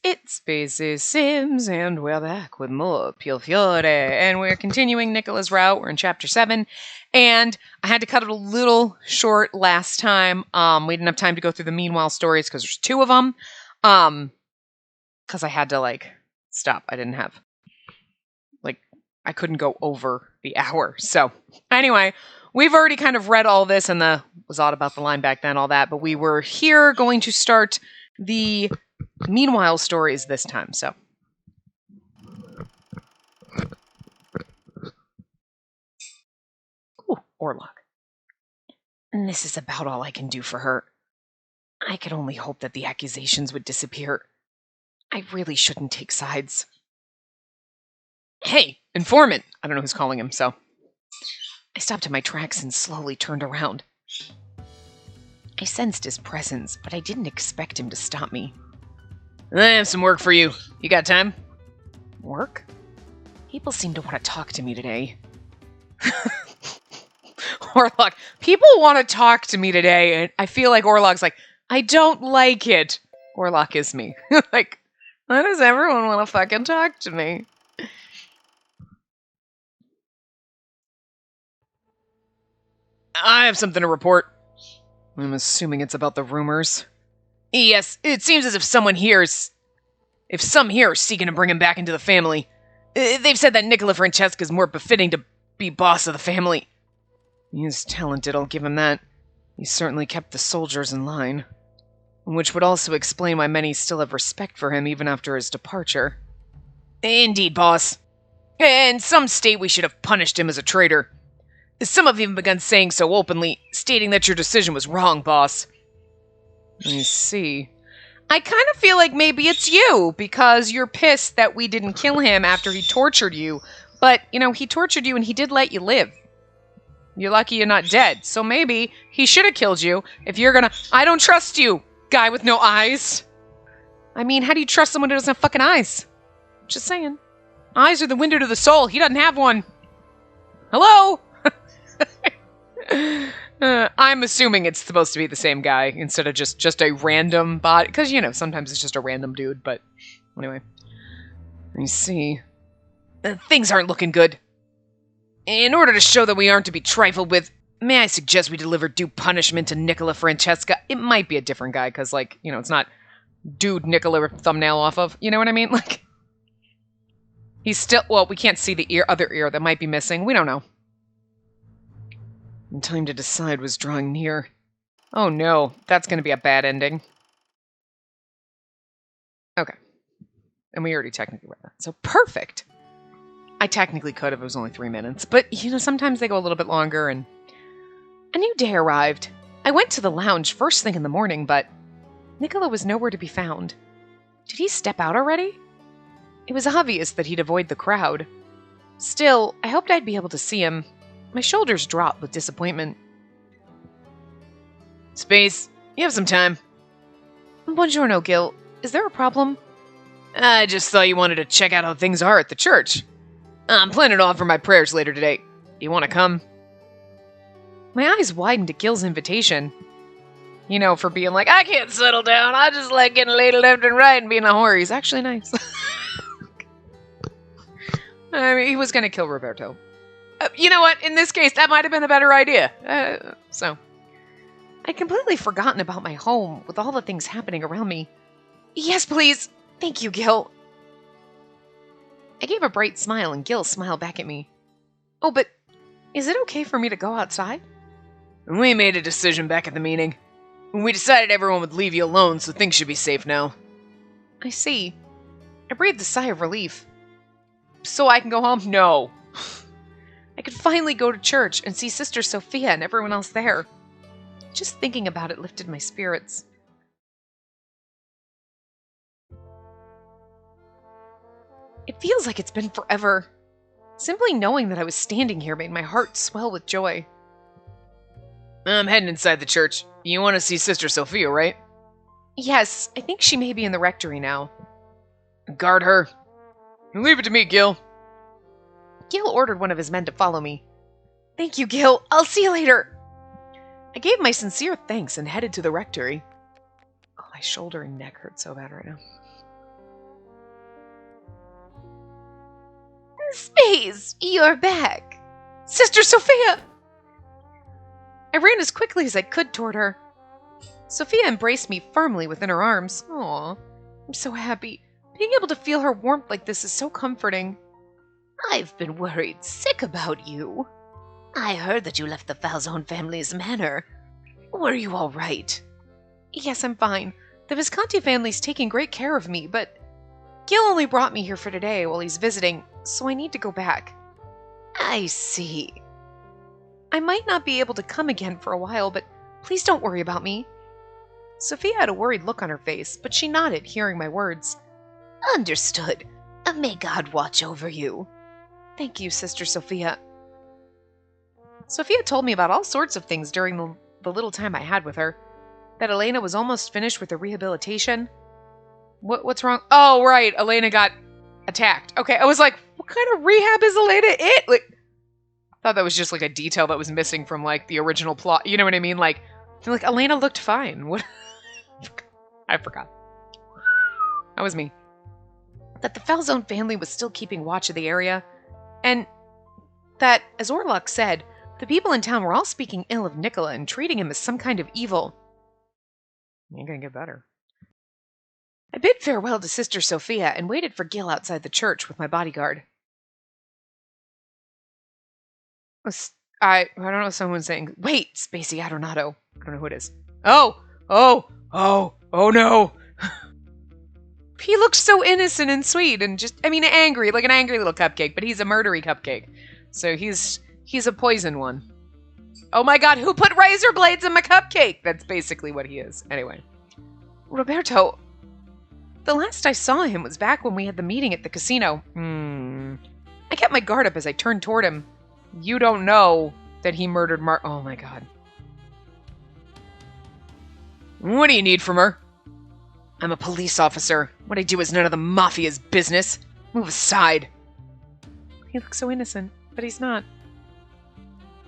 It's Spacey Sims, and we're back with more Piofiore, and we're continuing Nicola's route. We're in Chapter 7, and I had to cut it a little short last time. We didn't have time to go through the Meanwhile stories, because there's 2 of them, because I had to, stop. I didn't have, I couldn't go over the hour. So, anyway, we've already kind of read all this, and was odd about the line back then, all that, but we were here going to start the Meanwhile stories this time, so. Ooh, Orlok. And this is about all I can do for her. I could only hope that the accusations would disappear. I really shouldn't take sides. Hey, informant! I don't know who's calling him, so. I stopped in my tracks and slowly turned around. I sensed his presence, but I didn't expect him to stop me. I have some work for you. You got time? Work? People seem to want to talk to me today. Orlok, people want to talk to me today, and I feel like Orlok's like, I don't like it. Orlok is me. Why does everyone want to fucking talk to me? I have something to report. I'm assuming it's about the rumors. Yes, it seems as if some here are seeking to bring him back into the family. They've said that Nicola Francesca is more befitting to be boss of the family. He is talented, I'll give him that. He certainly kept the soldiers in line. Which would also explain why many still have respect for him even after his departure. Indeed, boss. And some state we should have punished him as a traitor. Some have even begun saying so openly, stating that your decision was wrong, boss. I see. I kind of feel like maybe it's you, because you're pissed that we didn't kill him after he tortured you. But, he tortured you and he did let you live. You're lucky you're not dead, so maybe he should have killed you if you're gonna... I don't trust you, guy with no eyes. I mean, how do you trust someone who doesn't have fucking eyes? Just saying. Eyes are the window to the soul. He doesn't have one. Hello? I'm assuming it's supposed to be the same guy instead of just a random bot. Because, sometimes it's just a random dude. But anyway. Let me see. Things aren't looking good. In order to show that we aren't to be trifled with, may I suggest we deliver due punishment to Nicola Francesca? It might be a different guy because, it's not dude Nicola thumbnail off of. You know what I mean? He's still... Well, we can't see the other ear that might be missing. We don't know. And time to decide was drawing near. Oh no, that's going to be a bad ending. Okay. And we already technically read that. So perfect! I technically could if it was only 3 minutes, but, sometimes they go a little bit longer, and... A new day arrived. I went to the lounge first thing in the morning, but... Nicola was nowhere to be found. Did he step out already? It was obvious that he'd avoid the crowd. Still, I hoped I'd be able to see him. My shoulders dropped with disappointment. Space, you have some time. Buongiorno, Gil. Is there a problem? I just thought you wanted to check out how things are at the church. I'm planning to offer my prayers later today. You want to come? My eyes widened at Gil's invitation. For being like, I can't settle down. I just like getting laid left and right and being a whore. He's actually nice. I mean, he was going to kill Roberto. You know what? In this case, that might have been a better idea. I'd completely forgotten about my home with all the things happening around me. Yes, please. Thank you, Gil. I gave a bright smile and Gil smiled back at me. Oh, but is it okay for me to go outside? We made a decision back at the meeting. We decided everyone would leave you alone, so things should be safe now. I see. I breathed a sigh of relief. So I can go home? No. I could finally go to church and see Sister Sophia and everyone else there. Just thinking about it lifted my spirits. It feels like it's been forever. Simply knowing that I was standing here made my heart swell with joy. I'm heading inside the church. You want to see Sister Sophia, right? Yes, I think she may be in the rectory now. Guard her. Leave it to me, Gil. Gil ordered one of his men to follow me. Thank you, Gil. I'll see you later. I gave my sincere thanks and headed to the rectory. Oh, my shoulder and neck hurt so bad right now. Space, you're back. Sister Sophia! I ran as quickly as I could toward her. Sophia embraced me firmly within her arms. Aw, I'm so happy. Being able to feel her warmth like this is so comforting. I've been worried sick about you. I heard that you left the Falzone family's manor. Were you all right? Yes, I'm fine. The Visconti family's taking great care of me, but Gil only brought me here for today while he's visiting, so I need to go back. I see. I might not be able to come again for a while, but please don't worry about me. Sophia had a worried look on her face, but she nodded, hearing my words. Understood. May God watch over you. Thank you, Sister Sophia. Sophia told me about all sorts of things during the little time I had with her. That Elena was almost finished with her rehabilitation. What's wrong? Oh, right, Elena got attacked. Okay, I was like, what kind of rehab is Elena in? Like, I thought that was just like a detail that was missing from like the original plot. You know what I mean? Like Elena looked fine. What? I forgot. That was me. That the Falzone family was still keeping watch of the area, and that, as Orlok said, the people in town were all speaking ill of Nicola and treating him as some kind of evil. Ain't gonna get better. I bid farewell to Sister Sophia and waited for Gil outside the church with my bodyguard. I don't know, someone's saying, wait, Spacey Adornato. I don't know who it is. Oh no. He looked so innocent and sweet and just, angry, like an angry little cupcake, but he's a murdery cupcake. So he's a poison one. Oh my god, who put razor blades in my cupcake? That's basically what he is. Anyway. Roberto, the last I saw him was back when we had the meeting at the casino. I kept my guard up as I turned toward him. You don't know that he murdered oh my god. What do you need from her? I'm a police officer. What I do is none of the Mafia's business. Move aside. He looks so innocent, but he's not.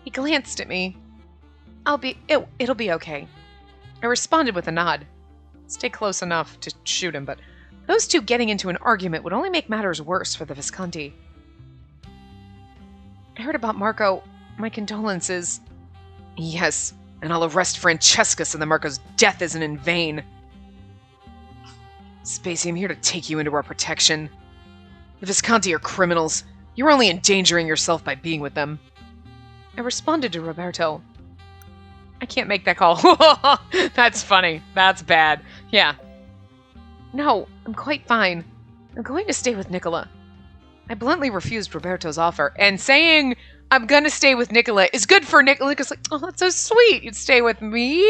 He glanced at me. It'll be okay. I responded with a nod. Stay close enough to shoot him, but those two getting into an argument would only make matters worse for the Visconti. I heard about Marco. My condolences. Yes, and I'll arrest Francesca so that Marco's death isn't in vain. Spacey, I'm here to take you into our protection. The Visconti are criminals. You're only endangering yourself by being with them. I responded to Roberto. I can't make that call. That's funny. That's bad. Yeah. No, I'm quite fine. I'm going to stay with Nicola. I bluntly refused Roberto's offer, and saying I'm gonna stay with Nicola is good for Nicola, because like, oh, that's so sweet. You'd stay with me?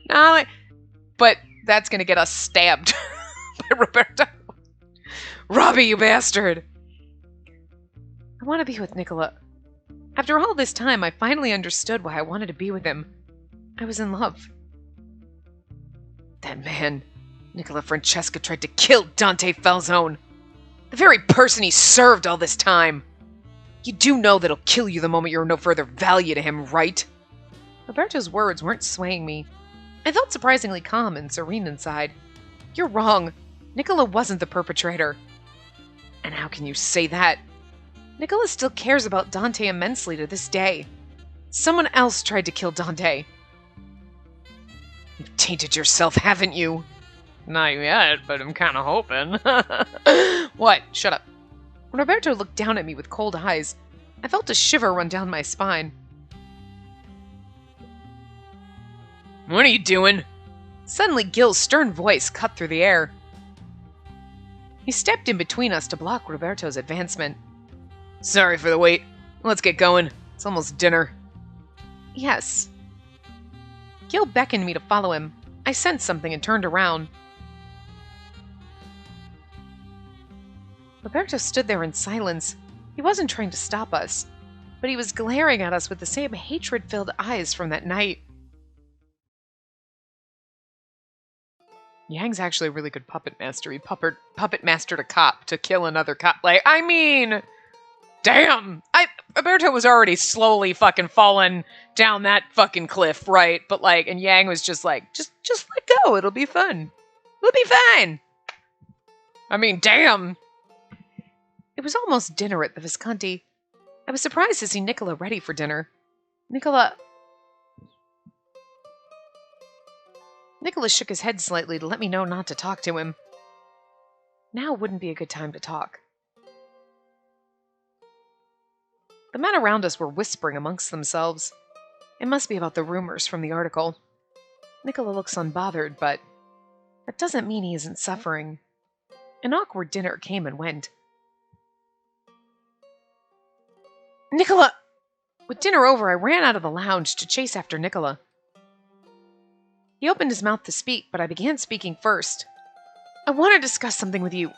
No, but that's gonna get us stabbed by Roberto. Robbie, you bastard. I want to be with Nicola. After all this time, I finally understood why I wanted to be with him. I was in love. That man, Nicola Francesca, tried to kill Dante Falzone. The very person he served all this time. You do know that he'll kill you the moment you're of no further value to him, right? Roberto's words weren't swaying me. I felt surprisingly calm and serene inside. You're wrong. Nicola wasn't the perpetrator. And how can you say that? Nicola still cares about Dante immensely to this day. Someone else tried to kill Dante. You've tainted yourself, haven't you? Not yet, but I'm kind of hoping. What? Shut up. Roberto looked down at me with cold eyes. I felt a shiver run down my spine. What are you doing? Suddenly, Gil's stern voice cut through the air. He stepped in between us to block Roberto's advancement. Sorry for the wait. Let's get going. It's almost dinner. Yes. Gil beckoned me to follow him. I sensed something and turned around. Roberto stood there in silence. He wasn't trying to stop us, but he was glaring at us with the same hatred-filled eyes from that night. Yang's actually a really good puppet master. He puppet mastered a cop to kill another cop. Like, I mean, damn! Roberto was already slowly fucking falling down that fucking cliff, right? But like, and Yang was just like, just let go. It'll be fun. We'll be fine. I mean, damn. It was almost dinner at the Visconti. I was surprised to see Nicola ready for dinner. Nicola shook his head slightly to let me know not to talk to him. Now wouldn't be a good time to talk. The men around us were whispering amongst themselves. It must be about the rumors from the article. Nicola looks unbothered, but that doesn't mean he isn't suffering. An awkward dinner came and went. Nicola! With dinner over, I ran out of the lounge to chase after Nicola. He opened his mouth to speak, but I began speaking first. I want to discuss something with you.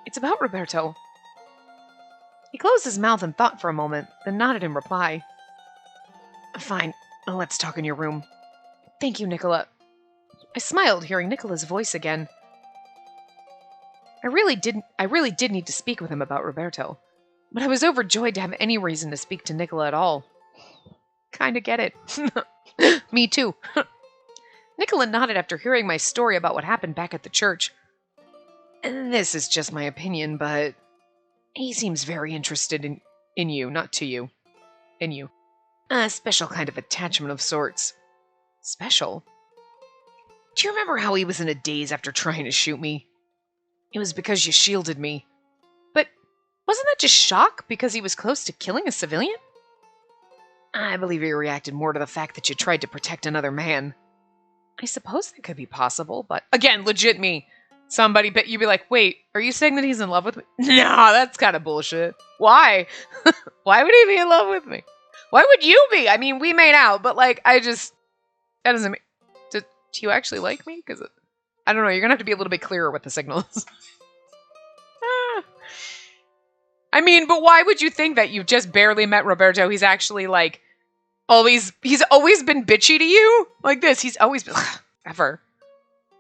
It's about Roberto. He closed his mouth and thought for a moment, then nodded in reply. Fine, let's talk in your room. Thank you, Nicola. I smiled, hearing Nicola's voice again. I really did need to speak with him about Roberto, but I was overjoyed to have any reason to speak to Nicola at all. Kinda get it. Me too. Nicola nodded after hearing my story about what happened back at the church. This is just my opinion, but he seems very interested in you, not to you. In you. A special kind of attachment of sorts. Special? Do you remember how he was in a daze after trying to shoot me? It was because you shielded me. But wasn't that just shock because he was close to killing a civilian? I believe he reacted more to the fact that you tried to protect another man. I suppose that could be possible, but again, legit me. Somebody, but you'd be like, wait, are you saying that he's in love with me? No, that's kind of bullshit. Why? Why would he be in love with me? Why would you be? I mean, we made out, but like, that doesn't mean, do you actually like me? Because, I don't know, you're going to have to be a little bit clearer with the signals. I mean, but why would you think that you've just barely met Roberto? He's actually like, he's always been bitchy to you? Like this, he's always been, ever.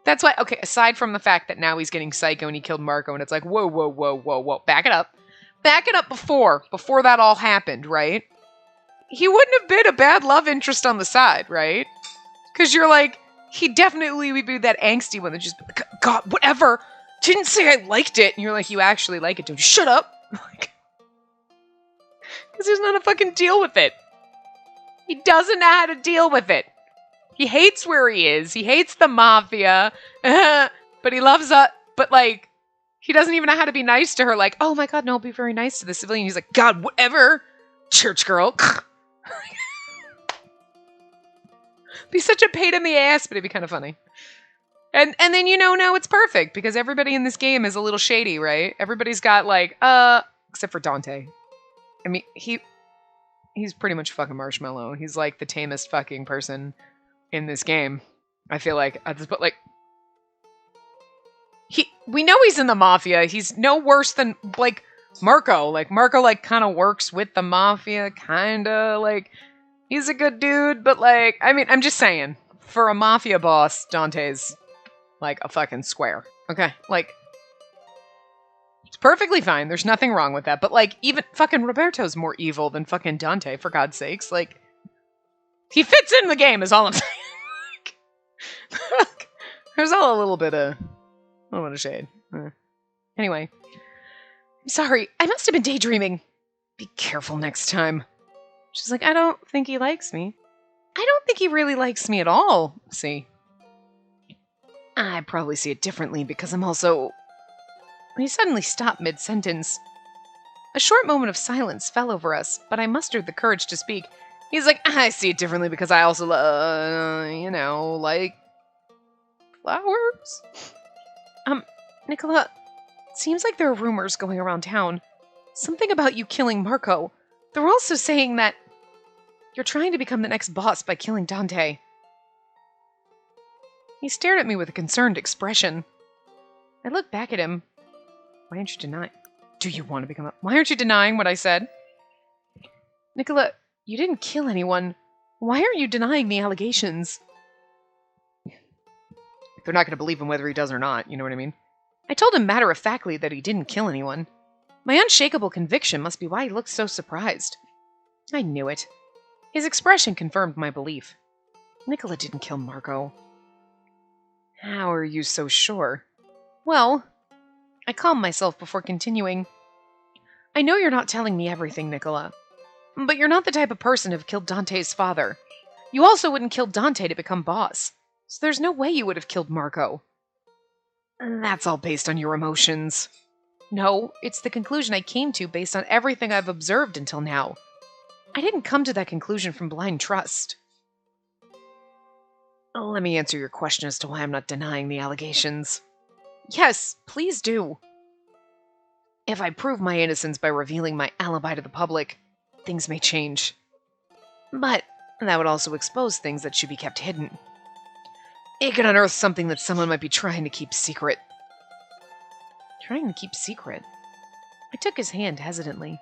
That's why, okay, aside from the fact that now he's getting psycho and he killed Marco, and it's like, whoa, whoa, whoa, whoa, whoa, back it up. Back it up before that all happened, right? He wouldn't have been a bad love interest on the side, right? Because you're like, he definitely would be that angsty one that just, God, whatever. Didn't say I liked it. And you're like, you actually like it, dude. Shut up. Because there's not a fucking deal with it. He doesn't know how to deal with it. He hates where he is. He hates the mafia. But he loves but like, he doesn't even know how to be nice to her. Like, oh my God, no, be very nice to the civilian. He's like, God, whatever. Church girl. Be such a pain in the ass, but it'd be kind of funny. And then, now it's perfect because everybody in this game is a little shady, right? Everybody's got like, except for Dante. I mean, he's pretty much fucking marshmallow. He's like the tamest fucking person in this game. I feel like, but like, we know he's in the mafia. He's no worse than like Marco. Like Marco, like kind of works with the mafia, kind of like he's a good dude. But like, I mean, I'm just saying, for a mafia boss, Dante's like a fucking square. Okay, like it's perfectly fine. There's nothing wrong with that. But like, even fucking Roberto's more evil than fucking Dante. For God's sakes, like he fits in the game. Is all I'm saying. There's all a little bit of shade. Anyway, I'm sorry. I must have been daydreaming. Be careful next time. She's like, I don't think he likes me. I don't think he really likes me at all. See, I probably see it differently because I'm also... He suddenly stopped mid-sentence. A short moment of silence fell over us, but I mustered the courage to speak. He's like, I see it differently because I also, like flowers? Nicola, it seems like there are rumors going around town. Something about you killing Marco. They're also saying that you're trying to become the next boss by killing Dante. He stared at me with a concerned expression. I looked back at him. Why aren't you denying? Do you want to become Why aren't you denying what I said? Nicola, you didn't kill anyone. Why aren't you denying the allegations? They're not going to believe him whether he does or not, you know what I mean? I told him matter-of-factly that he didn't kill anyone. My unshakable conviction must be why he looked so surprised. I knew it. His expression confirmed my belief. Nicola didn't kill Marco. How are you so sure? Well, I calmed myself before continuing. I know you're not telling me everything, Nicola. But you're not the type of person to have killed Dante's father. You also wouldn't kill Dante to become boss. So there's no way you would have killed Marco. That's all based on your emotions. No, it's the conclusion I came to based on everything I've observed until now. I didn't come to that conclusion from blind trust. Let me answer your question as to why I'm not denying the allegations. Yes, please do. If I prove my innocence by revealing my alibi to the public, things may change. But that would also expose things that should be kept hidden. It could unearth something that someone might be trying to keep secret. Trying to keep secret? I took his hand hesitantly.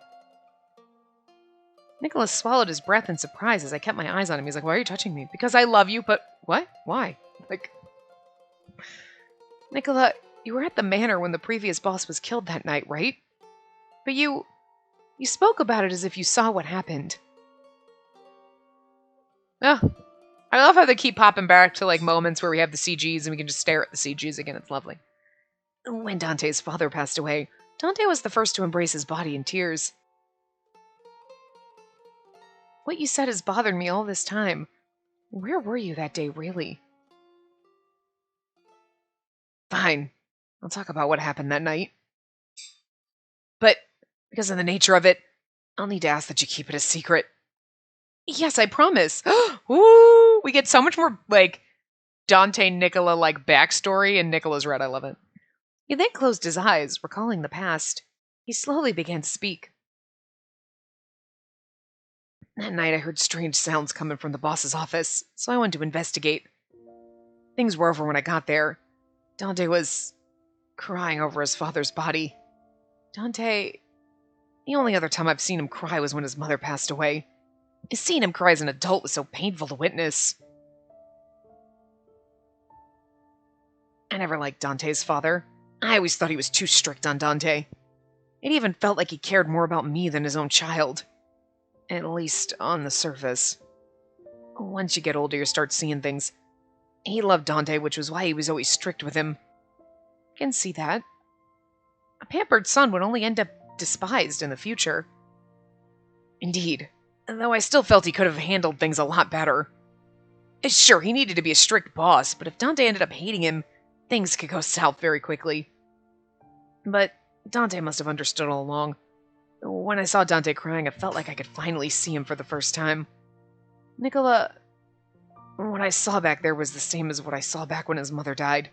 Nicholas swallowed his breath in surprise as I kept my eyes on him. He's like, why are you touching me? Because I love you, but what? Why? Nicola, you were at the manor when the previous boss was killed that night, right? But you spoke about it as if you saw what happened. Oh, I love how they keep popping back to moments where we have the CGs and we can just stare at the CGs again. It's lovely. When Dante's father passed away, Dante was the first to embrace his body in tears. What you said has bothered me all this time. Where were you that day, really? Fine. I'll talk about what happened that night. But, because of the nature of it, I'll need to ask that you keep it a secret. Yes, I promise. Ooh, we get so much more, Dante Nicola, backstory, and Nicola's red. I love it. He then closed his eyes, recalling the past. He slowly began to speak. That night I heard strange sounds coming from the boss's office, so I went to investigate. Things were over when I got there. Dante was crying over his father's body. Dante... The only other time I've seen him cry was when his mother passed away. Seeing him cry as an adult was so painful to witness. I never liked Dante's father. I always thought he was too strict on Dante. It even felt like he cared more about me than his own child. At least on the surface. Once you get older, you start seeing things. He loved Dante, which was why he was always strict with him. I can see that. A pampered son would only end up despised in the future. Indeed, though I still felt he could have handled things a lot better. Sure, he needed to be a strict boss, but if Dante ended up hating him, things could go south very quickly. But Dante must have understood all along. When I saw Dante crying, I felt like I could finally see him for the first time. Nicola, what I saw back there was the same as what I saw back when his mother died.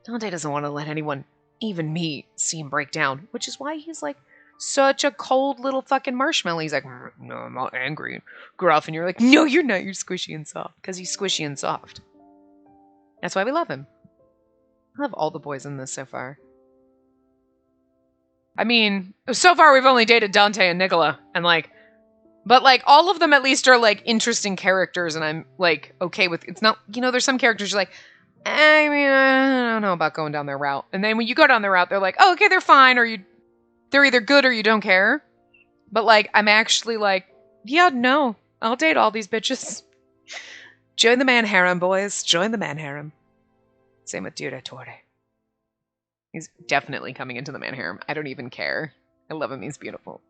Dante doesn't want to let anyone, even me, see him break down, which is why he's such a cold little fucking marshmallow. He's like, no, I'm not angry. Gruff, and you're like, no, you're not, you're squishy and soft, because he's squishy and soft. That's why we love him. I love all the boys in this so far. I mean, so far we've only dated Dante and Nicola, and but all of them at least are interesting characters, and I'm okay with, it's not, there's some characters you're I mean, I don't know about going down their route. And then when you go down their route, they're oh, okay, they're fine, or they're either good or you don't care. But I'm actually yeah, no, I'll date all these bitches. Join the man harem, boys. Join the man harem. Same with Direttore. He's definitely coming into the man harem. I don't even care. I love him. He's beautiful.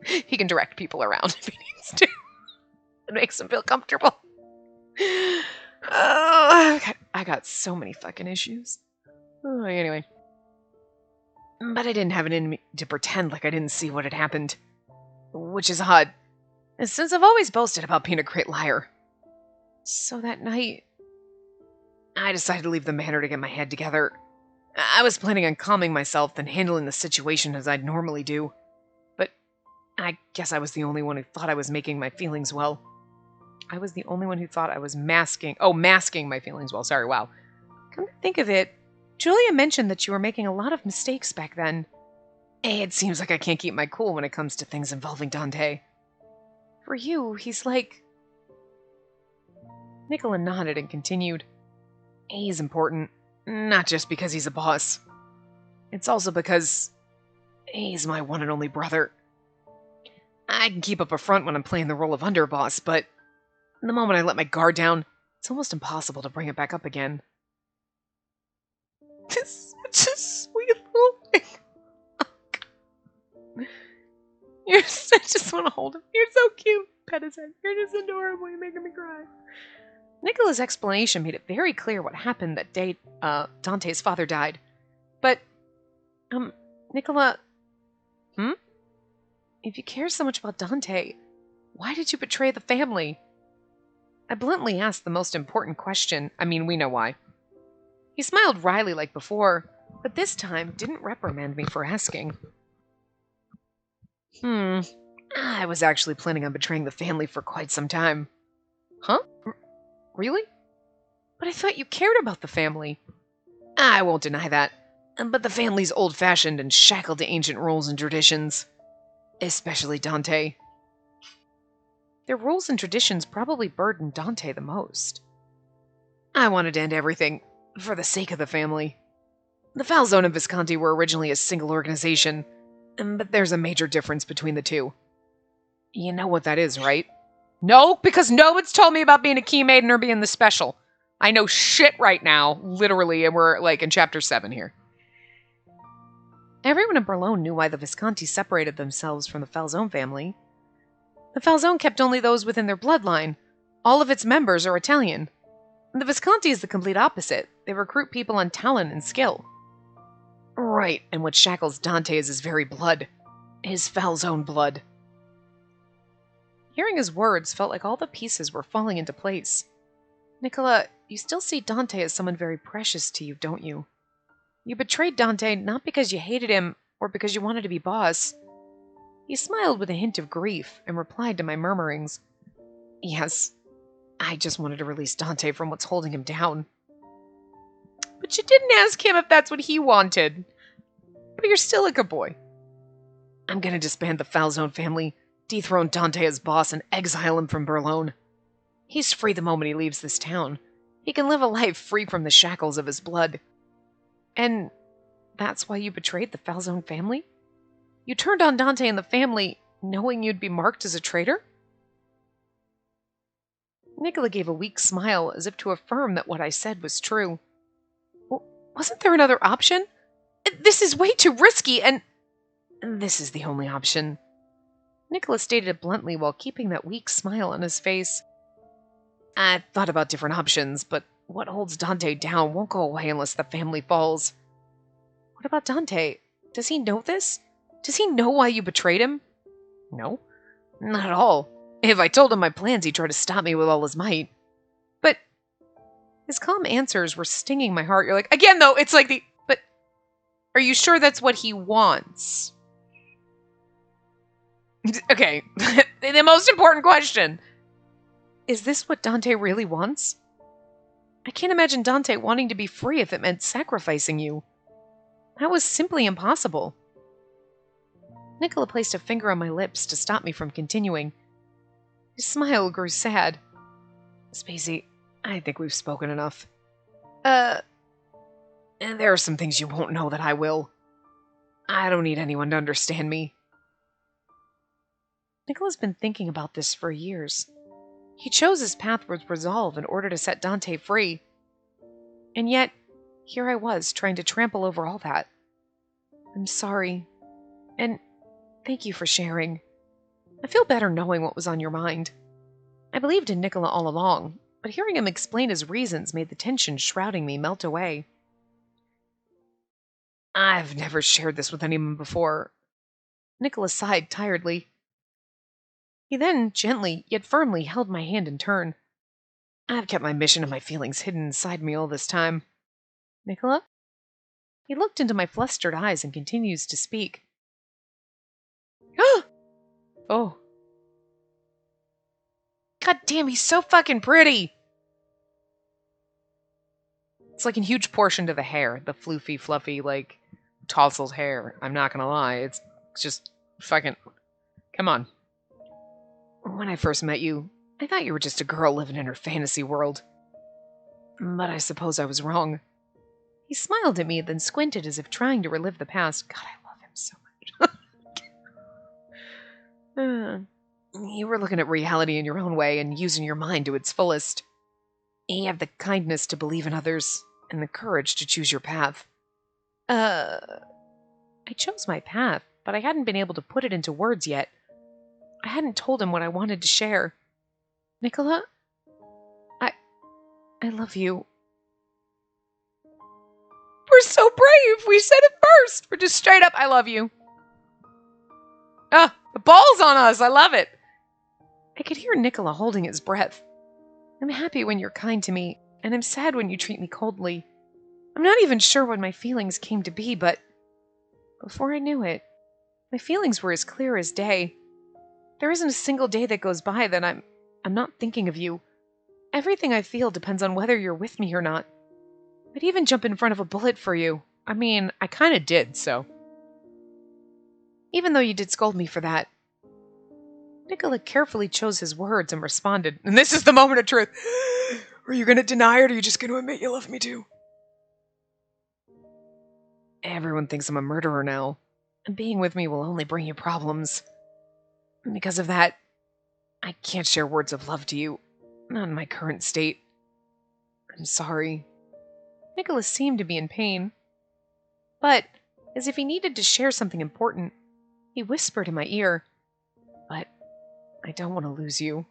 He can direct people around if he needs to. It makes him feel comfortable. Oh, I got so many fucking issues. Oh, anyway. But I didn't have it in me to pretend like I didn't see what had happened. Which is odd, since I've always boasted about being a great liar. So that night, I decided to leave the manor to get my head together. I was planning on calming myself and handling the situation as I'd normally do. But I guess I was the only one who thought I was making my feelings well. I was the only one who thought I was masking my feelings well. Sorry, wow. Come to think of it, Julia mentioned that you were making a lot of mistakes back then. It seems like I can't keep my cool when it comes to things involving Dante. For you, he's Nicola nodded and continued. He's important, not just because he's a boss. It's also because he's my one and only brother. I can keep up a front when I'm playing the role of underboss, but the moment I let my guard down, it's almost impossible to bring it back up again. This is such a sweet little thing. I just want to hold him. You're so cute. Pet his head. You're just adorable. You're making me cry. Nicola's explanation made it very clear what happened that day Dante's father died. But, Nicola... If you care so much about Dante, why did you betray the family? I bluntly asked the most important question. I mean, we know why. He smiled wryly like before, but this time didn't reprimand me for asking. I was actually planning on betraying the family for quite some time. Huh? Really? But I thought you cared about the family. I won't deny that, but the family's old-fashioned and shackled to ancient rules and traditions. Especially Dante. Their rules and traditions probably burdened Dante the most. I wanted to end everything, for the sake of the family. The Falzone and Visconti were originally a single organization, but there's a major difference between the two. You know what that is, right? No, because no one's told me about being a key maiden or being the special. I know shit right now, literally, and we're like in chapter 7 here. Everyone in Berlone knew why the Visconti separated themselves from the Falzone family. The Falzone kept only those within their bloodline. All of its members are Italian. The Visconti is the complete opposite. They recruit people on talent and skill. Right, and what shackles Dante is his very blood. His Falzone blood. Hearing his words felt like all the pieces were falling into place. Nicola, you still see Dante as someone very precious to you, don't you? You betrayed Dante not because you hated him or because you wanted to be boss. He smiled with a hint of grief and replied to my murmurings. Yes, I just wanted to release Dante from what's holding him down. But you didn't ask him if that's what he wanted. But you're still a good boy. I'm gonna disband the Falzone family, dethrone Dante as boss, and exile him from Berlone. He's free the moment he leaves this town. He can live a life free from the shackles of his blood. And that's why you betrayed the Falzone family? You turned on Dante and the family, knowing you'd be marked as a traitor? Nicola gave a weak smile, as if to affirm that what I said was true. Wasn't there another option? This is way too risky, and this is the only option. Nicola stated it bluntly while keeping that weak smile on his face. I've thought about different options, but what holds Dante down won't go away unless the family falls. What about Dante? Does he know this? Does he know why you betrayed him? No, not at all. If I told him my plans, he'd try to stop me with all his might. But his calm answers were stinging my heart. You're like, again, though, it's like but are you sure that's what he wants? Okay, the most important question. Is this what Dante really wants? I can't imagine Dante wanting to be free if it meant sacrificing you. That was simply impossible. Nicola placed a finger on my lips to stop me from continuing. His smile grew sad. Spacey, I think we've spoken enough. And there are some things you won't know that I will. I don't need anyone to understand me. Nicola's been thinking about this for years. He chose his path with resolve in order to set Dante free. And yet, here I was, trying to trample over all that. I'm sorry. And thank you for sharing. I feel better knowing what was on your mind. I believed in Nicola all along, but hearing him explain his reasons made the tension shrouding me melt away. I've never shared this with anyone before. Nicola sighed tiredly. He then gently, yet firmly, held my hand in turn. I've kept my mission and my feelings hidden inside me all this time. Nicola? He looked into my flustered eyes and continues to speak. Oh. God damn, he's so fucking pretty! It's like a huge portion to the hair. The floofy, fluffy, like, tousled hair. I'm not gonna lie. It's just fucking... Come on. When I first met you, I thought you were just a girl living in her fantasy world. But I suppose I was wrong. He smiled at me, then squinted as if trying to relive the past. God, I love him so much. You were looking at reality in your own way and using your mind to its fullest. You have the kindness to believe in others, and the courage to choose your path. I chose my path, but I hadn't been able to put it into words yet, I hadn't told him what I wanted to share. Nicola, I love you. We're so brave. We said it first. We're just straight up, I love you. Ah, the ball's on us. I love it. I could hear Nicola holding his breath. I'm happy when you're kind to me, and I'm sad when you treat me coldly. I'm not even sure when my feelings came to be, but before I knew it, my feelings were as clear as day. There isn't a single day that goes by that I'm not thinking of you. Everything I feel depends on whether you're with me or not. I'd even jump in front of a bullet for you. I mean, I kind of did, so. Even though you did scold me for that. Nicola carefully chose his words and responded, and this is the moment of truth. Are you going to deny it, or are you just going to admit you love me too? Everyone thinks I'm a murderer now, and being with me will only bring you problems. And because of that, I can't share words of love to you, not in my current state. I'm sorry. Nicholas seemed to be in pain, but as if he needed to share something important, he whispered in my ear, "But I don't want to lose you."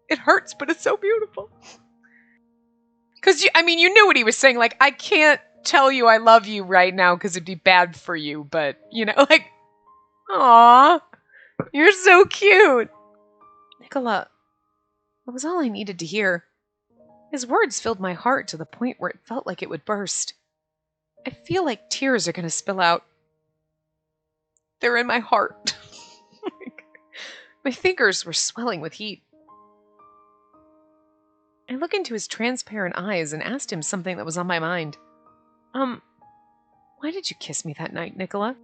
It hurts, but it's so beautiful. Because, you knew what he was saying. Like, I can't tell you I love you right now because it'd be bad for you, but, like, aw, you're so cute. Nicola, that was all I needed to hear. His words filled my heart to the point where it felt like it would burst. I feel like tears are going to spill out. They're in my heart. My fingers were swelling with heat. I looked into his transparent eyes and asked him something that was on my mind. Why did you kiss me that night, Nicola?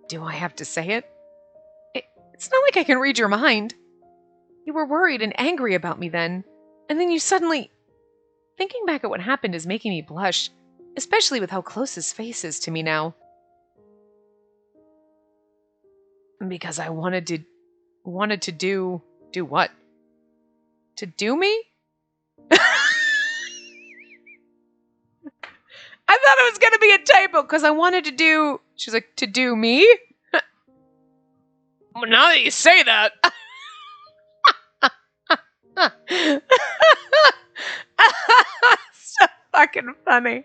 Do I have to say it? It's not like I can read your mind. You were worried and angry about me then, and then you suddenly... Thinking back at what happened is making me blush, especially with how close his face is to me now. Because I wanted to do what? To do me? I thought it was going to be a typo because I wanted to do... She's like, to do me? Well, now that you say that... So fucking funny.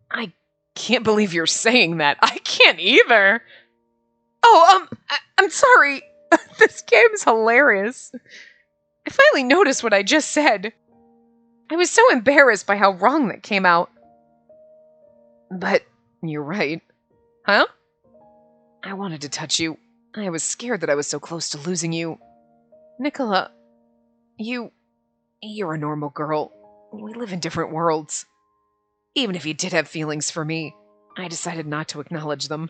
I can't believe you're saying that. I can't either. Oh, I'm sorry. This game's hilarious. I finally noticed what I just said. I was so embarrassed by how wrong that came out. But you're right. Huh? I wanted to touch you. I was scared that I was so close to losing you. Nicola, you're a normal girl. We live in different worlds. Even if you did have feelings for me, I decided not to acknowledge them.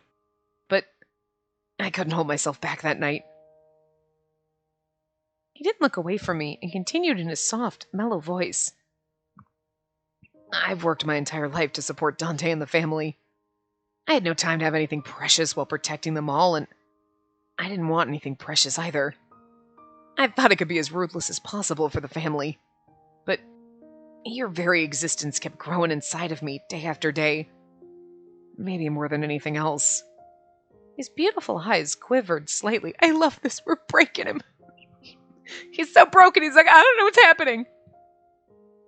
But I couldn't hold myself back that night. He didn't look away from me and continued in his soft, mellow voice. I've worked my entire life to support Dante and the family. I had no time to have anything precious while protecting them all, and I didn't want anything precious either. I thought I could be as ruthless as possible for the family. But your very existence kept growing inside of me day after day. Maybe more than anything else. His beautiful eyes quivered slightly. I love this. We're breaking him. He's so broken. He's like, I don't know what's happening.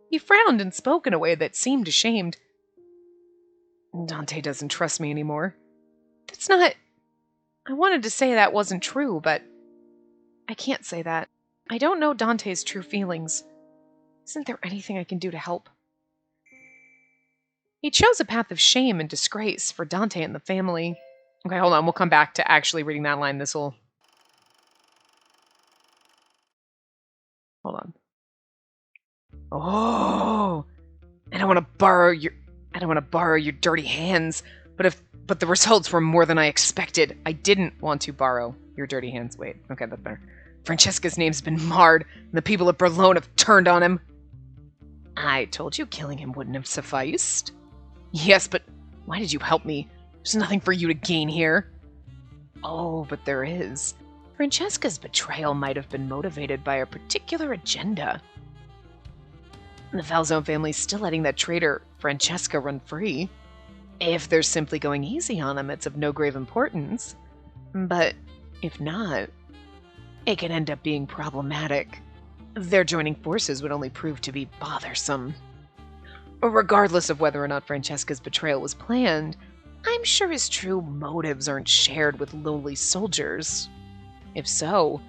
He frowned and spoke in a way that seemed ashamed. Dante doesn't trust me anymore. That's not... I wanted to say that wasn't true, but I can't say that. I don't know Dante's true feelings. Isn't there anything I can do to help? He chose a path of shame and disgrace for Dante and the family. Okay, hold on. We'll come back to actually reading that line. Hold on. Oh, I don't want to borrow your dirty hands, but the results were more than I expected. I didn't want to borrow your dirty hands. Wait, okay, that's better. Francesca's name's been marred, and the people of Berlone have turned on him. I told you killing him wouldn't have sufficed. Yes, but why did you help me? There's nothing for you to gain here. Oh, but there is. Francesca's betrayal might have been motivated by a particular agenda. The Falzone family's still letting that traitor, Francesca, run free. If they're simply going easy on him, it's of no grave importance. But if not, it can end up being problematic. Their joining forces would only prove to be bothersome. Regardless of whether or not Francesca's betrayal was planned, I'm sure his true motives aren't shared with lowly soldiers. If so,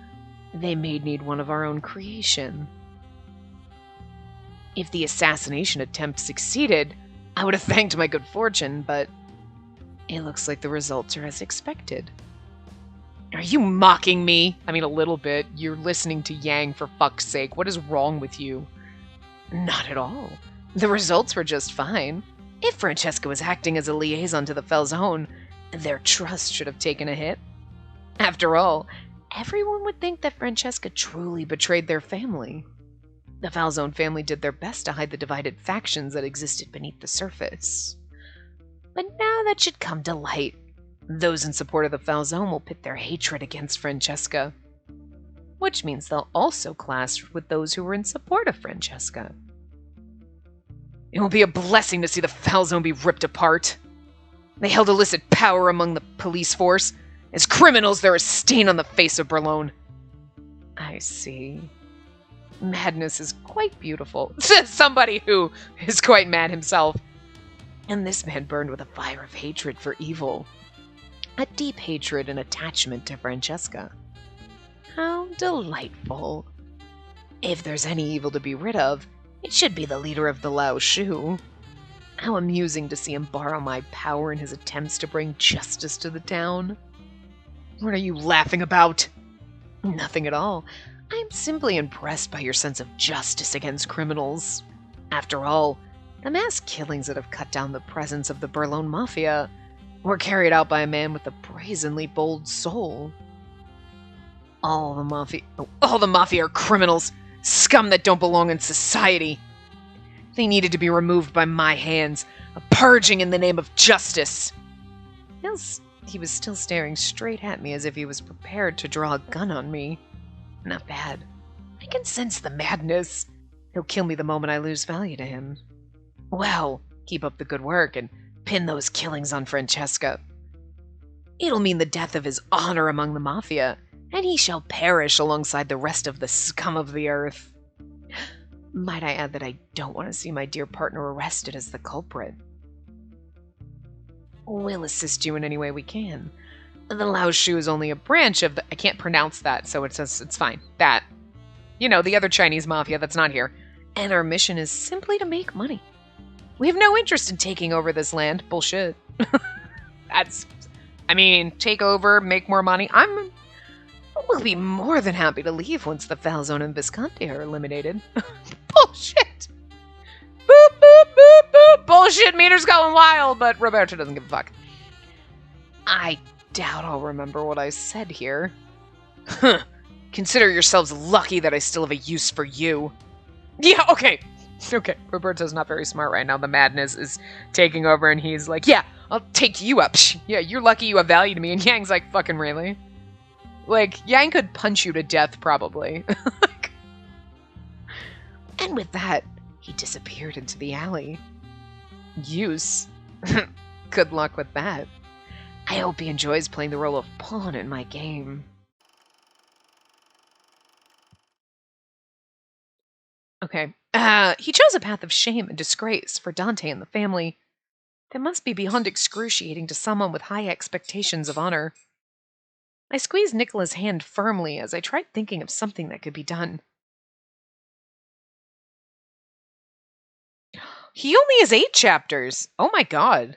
they may need one of our own creation. If the assassination attempt succeeded, I would have thanked my good fortune, but it looks like the results are as expected. Are you mocking me? I mean, a little bit. You're listening to Yang, for fuck's sake. What is wrong with you? Not at all. The results were just fine. If Francesca was acting as a liaison to the Falzone, their trust should have taken a hit. After all, everyone would think that Francesca truly betrayed their family. The Falzone family did their best to hide the divided factions that existed beneath the surface. But now that should come to light, those in support of the Falzone will pit their hatred against Francesca, which means they'll also clash with those who were in support of Francesca. It will be a blessing to see the Falzone be ripped apart. They held illicit power among the police force. As criminals, they're a stain on the face of Berlone. I see. Madness is quite beautiful. Somebody who is quite mad himself. And this man burned with a fire of hatred for evil. A deep hatred and attachment to Francesca. How delightful. If there's any evil to be rid of, it should be the leader of the Lao Shu. How amusing to see him borrow my power in his attempts to bring justice to the town. What are you laughing about? Nothing at all. I'm simply impressed by your sense of justice against criminals. After all, the mass killings that have cut down the presence of the Berlone Mafia were carried out by a man with a brazenly bold soul. All the Mafia are criminals, scum that don't belong in society. They needed to be removed by my hands, a purging in the name of justice. He was still staring straight at me as if he was prepared to draw a gun on me. Not bad. I can sense the madness. He'll kill me the moment I lose value to him. Well, keep up the good work and pin those killings on Francesca. It'll mean the death of his honor among the Mafia, and he shall perish alongside the rest of the scum of the earth. Might I add that I don't want to see my dear partner arrested as the culprit. We'll assist you in any way we can. The Lao Shu is only a branch of the... I can't pronounce that, so it's fine. That. You know, the other Chinese Mafia that's not here. And our mission is simply to make money. We have no interest in taking over this land. Bullshit. Take over, make more money. We'll be more than happy to leave once the Falzone and Visconti are eliminated. Bullshit. Boop, boop, boop, boop. Bullshit meter's going wild, but Roberto doesn't give a fuck. I doubt I'll remember what I said here. Consider yourselves lucky that I still have a use for you. Yeah, okay. Okay, Roberto's not very smart right now. The madness is taking over, and he's like, yeah, I'll take you up. Yeah, you're lucky you have value to me. And Yang's like, fucking really? Like, Yang could punch you to death, probably. And with that, he disappeared into the alley. Use? Good luck with that. I hope he enjoys playing the role of pawn in my game. Okay. He chose a path of shame and disgrace for Dante and the family. That must be beyond excruciating to someone with high expectations of honor. I squeezed Nicola's hand firmly as I tried thinking of something that could be done. He only has 8 chapters. Oh my god.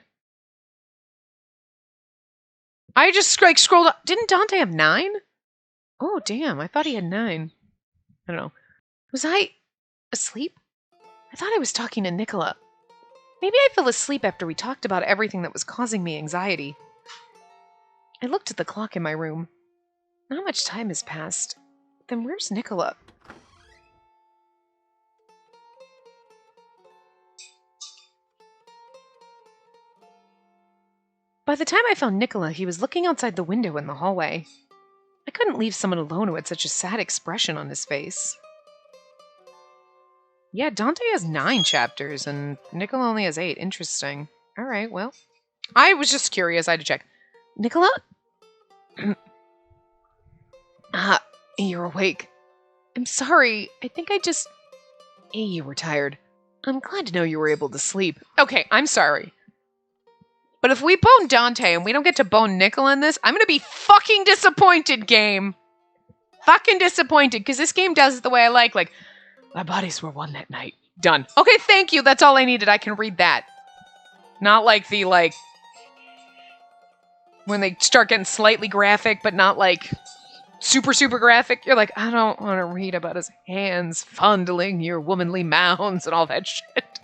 I just scrolled up. Didn't Dante have 9? Oh damn, I thought he had 9. I don't know. Was I asleep? I thought I was talking to Nicola. Maybe I fell asleep after we talked about everything that was causing me anxiety. I looked at the clock in my room. Not much time has passed. Then where's Nicola? By the time I found Nicola, he was looking outside the window in the hallway. I couldn't leave someone alone who had such a sad expression on his face. Yeah, Dante has 9 chapters, and Nicola only has 8. Interesting. Alright, well. I was just curious. I had to check. Nicola? Ah, you're awake. I'm sorry. I think I just... You were tired. I'm glad to know you were able to sleep. Okay, I'm sorry. But if we bone Dante and we don't get to bone Nicola in this, I'm gonna be fucking disappointed, game. Fucking disappointed, because this game does it the way I like. Like, our bodies were one that night. Done. Okay, thank you. That's all I needed. I can read that. Not like the, like... when they start getting slightly graphic, but not, like, super, super graphic. You're like, I don't want to read about his hands fondling your womanly mounds and all that shit.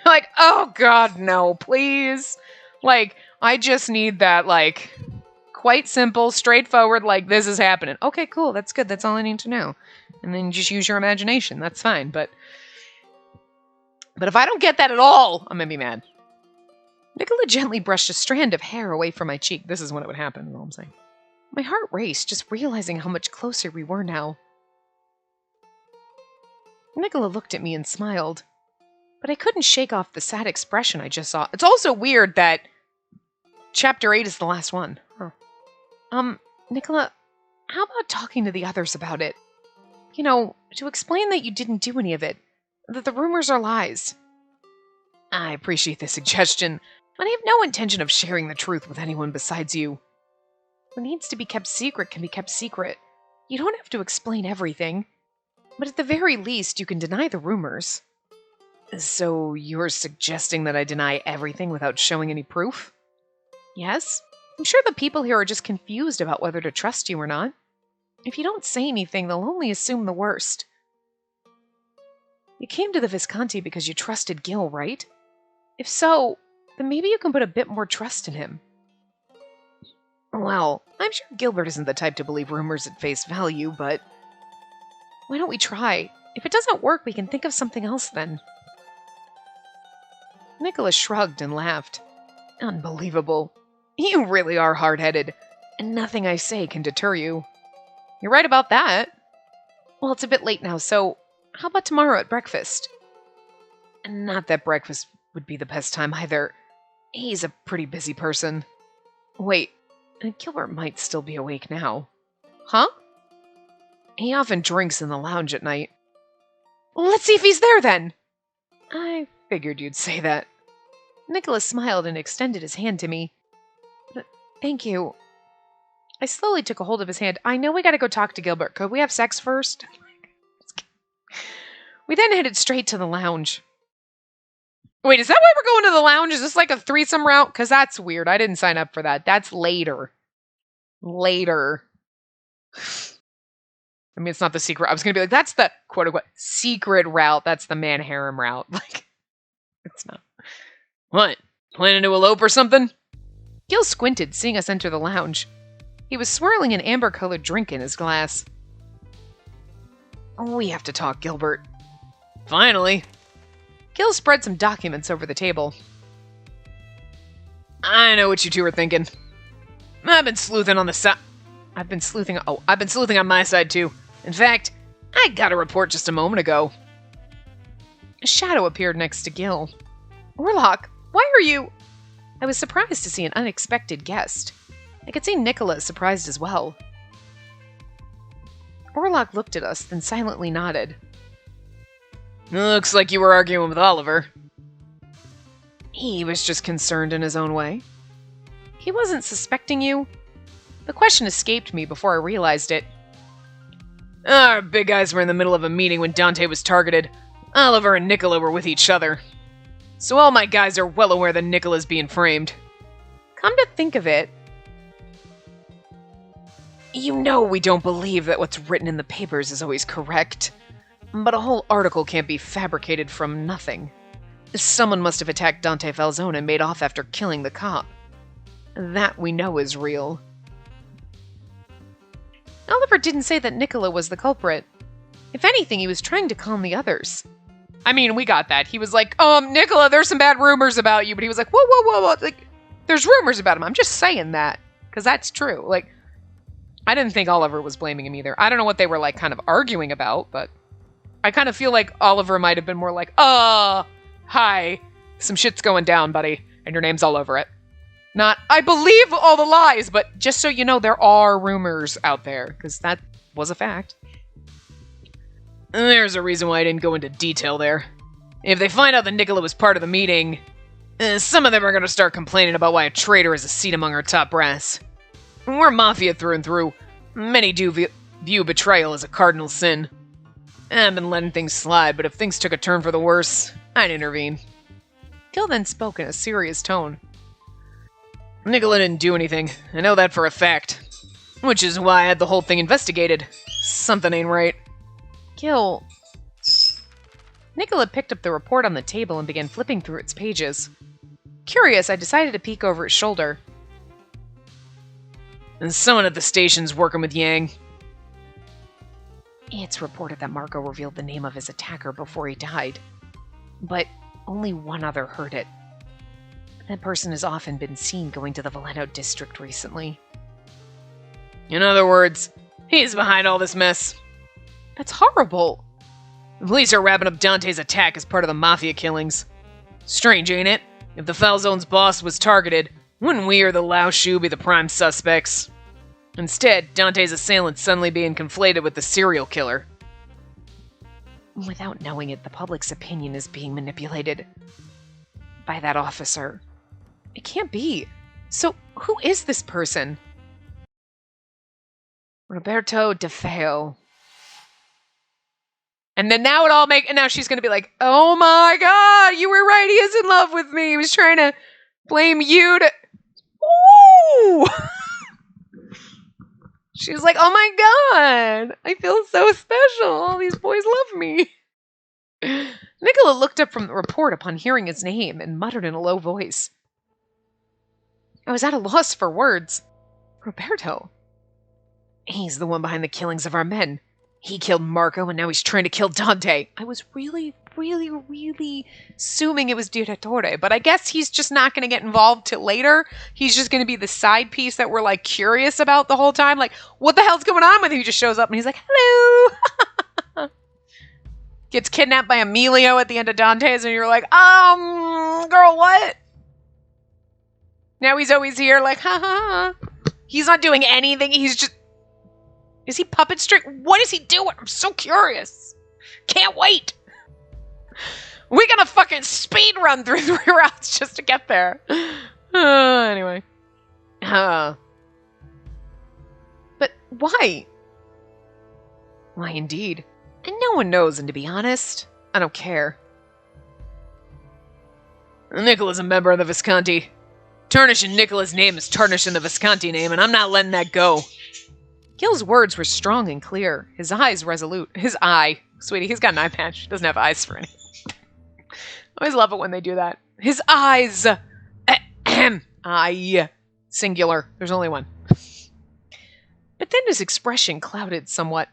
Like, oh, God, no, please. Like, I just need that, like, quite simple, straightforward, like, this is happening. Okay, cool, that's good. That's all I need to know. And then just use your imagination. That's fine, but if I don't get that at all, I'm gonna be mad. Nicola gently brushed a strand of hair away from my cheek. This is when it would happen, is all I'm saying. My heart raced, just realizing how much closer we were now. Nicola looked at me and smiled, but I couldn't shake off the sad expression I just saw. It's also weird that Chapter 8 is the last one. Huh. Nicola, how about talking to the others about it? You know, to explain that you didn't do any of it, that the rumors are lies. I appreciate the suggestion, but I have no intention of sharing the truth with anyone besides you. What needs to be kept secret can be kept secret. You don't have to explain everything, but at the very least, you can deny the rumors. So you're suggesting that I deny everything without showing any proof? Yes? I'm sure the people here are just confused about whether to trust you or not. If you don't say anything, they'll only assume the worst. You came to the Visconti because you trusted Gil, right? If so, then maybe you can put a bit more trust in him. Well, I'm sure Gilbert isn't the type to believe rumors at face value, but why don't we try? If it doesn't work, we can think of something else then. Nicola shrugged and laughed. Unbelievable. You really are hard-headed, and nothing I say can deter you. You're right about that. Well, it's a bit late now, so how about tomorrow at breakfast? Not that breakfast would be the best time either. He's a pretty busy person. Wait, Gilbert might still be awake now. Huh? He often drinks in the lounge at night. Let's see if he's there then! I figured you'd say that. Nicholas smiled and extended his hand to me. Thank you. I slowly took a hold of his hand. I know we gotta go talk to Gilbert. Could we have sex first? We then headed straight to the lounge. Wait, is that why we're going to the lounge? Is this like a threesome route? Because that's weird. I didn't sign up for that. That's later. Later. I mean, it's not the secret. I was going to be like, that's the quote-unquote secret route. That's the man harem route. Like, it's not. What? Planning to elope or something? Gil squinted, seeing us enter the lounge. He was swirling an amber-colored drink in his glass. We have to talk, Gilbert. Finally. Gil spread some documents over the table. I know what you two are thinking. I've been sleuthing on the side. I've been sleuthing on my side too. In fact, I got a report just a moment ago. A shadow appeared next to Gil. Orlok, why are you... I was surprised to see an unexpected guest. I could see Nicola surprised as well. Orlok looked at us, then silently nodded. Looks like you were arguing with Oliver. He was just concerned in his own way. He wasn't suspecting you. The question escaped me before I realized it. Our big guys were in the middle of a meeting when Dante was targeted. Oliver and Nicola were with each other. So all my guys are well aware that Nicola's being framed. Come to think of it, you know we don't believe that what's written in the papers is always correct. But a whole article can't be fabricated from nothing. Someone must have attacked Dante Falzone and made off after killing the cop. That we know is real. Oliver didn't say that Nicola was the culprit. If anything, he was trying to calm the others. I mean, we got that. He was like, Nicola, there's some bad rumors about you. But he was like, whoa. Like, there's rumors about him. I'm just saying that. Because that's true. Like, I didn't think Oliver was blaming him either. I don't know what they were, like, kind of arguing about, but I kind of feel like Oliver might have been more like, hi, some shit's going down, buddy, and your name's all over it. Not, I believe all the lies, but just so you know, there are rumors out there, because that was a fact. There's a reason why I didn't go into detail there. If they find out that Nicola was part of the meeting, some of them are going to start complaining about why a traitor has a seat among our top brass. We're mafia through and through. Many do view betrayal as a cardinal sin. I've been letting things slide, but if things took a turn for the worse, I'd intervene. Gil then spoke in a serious tone. Nicola didn't do anything. I know that for a fact. Which is why I had the whole thing investigated. Something ain't right. Gil... Nicola picked up the report on the table and began flipping through its pages. Curious, I decided to peek over his shoulder. And someone at the station's working with Yang. It's reported that Marco revealed the name of his attacker before he died. But only one other heard it. That person has often been seen going to the Valeno district recently. In other words, he's behind all this mess. That's horrible. The police are wrapping up Dante's attack as part of the mafia killings. Strange, ain't it? If the Falzone's boss was targeted, wouldn't we or the Lao Shu be the prime suspects? Instead, Dante's assailant suddenly being conflated with the serial killer. Without knowing it, the public's opinion is being manipulated by that officer. It can't be. So, who is this person? Roberto DeFeo. And then now and now she's gonna be like, oh my god, you were right, he is in love with me. He was trying to blame you to... Ooh! She's like, oh my god, I feel so special. All these boys love me. Nicola looked up from the report upon hearing his name and muttered in a low voice. I was at a loss for words. Roberto. He's the one behind the killings of our men. He killed Marco, and now he's trying to kill Dante. I was really assuming it was Direttore, but I guess he's just not going to get involved till later. He's just going to be the side piece that we're, like, curious about the whole time. Like, what the hell's going on with him? He just shows up, and he's like, hello! Gets kidnapped by Emilio at the end of Dante's, and you're like, girl, what? Now he's always here, like, ha ha ha. He's not doing anything, he's just... Is he puppet string? What is he doing? I'm so curious. Can't wait. We're gonna fucking speed run through 3 routes just to get there. Anyway. But why? Why indeed? And no one knows, and to be honest, I don't care. Nicola's a member of the Visconti. Tarnishing Nicola's name is tarnishing the Visconti name, and I'm not letting that go. Gil's words were strong and clear, his eyes resolute. His eye. Sweetie, he's got an eye patch. He doesn't have eyes for anything. I always love it when they do that. His eyes. Ahem. Eye. Singular. There's only one. But then his expression clouded somewhat.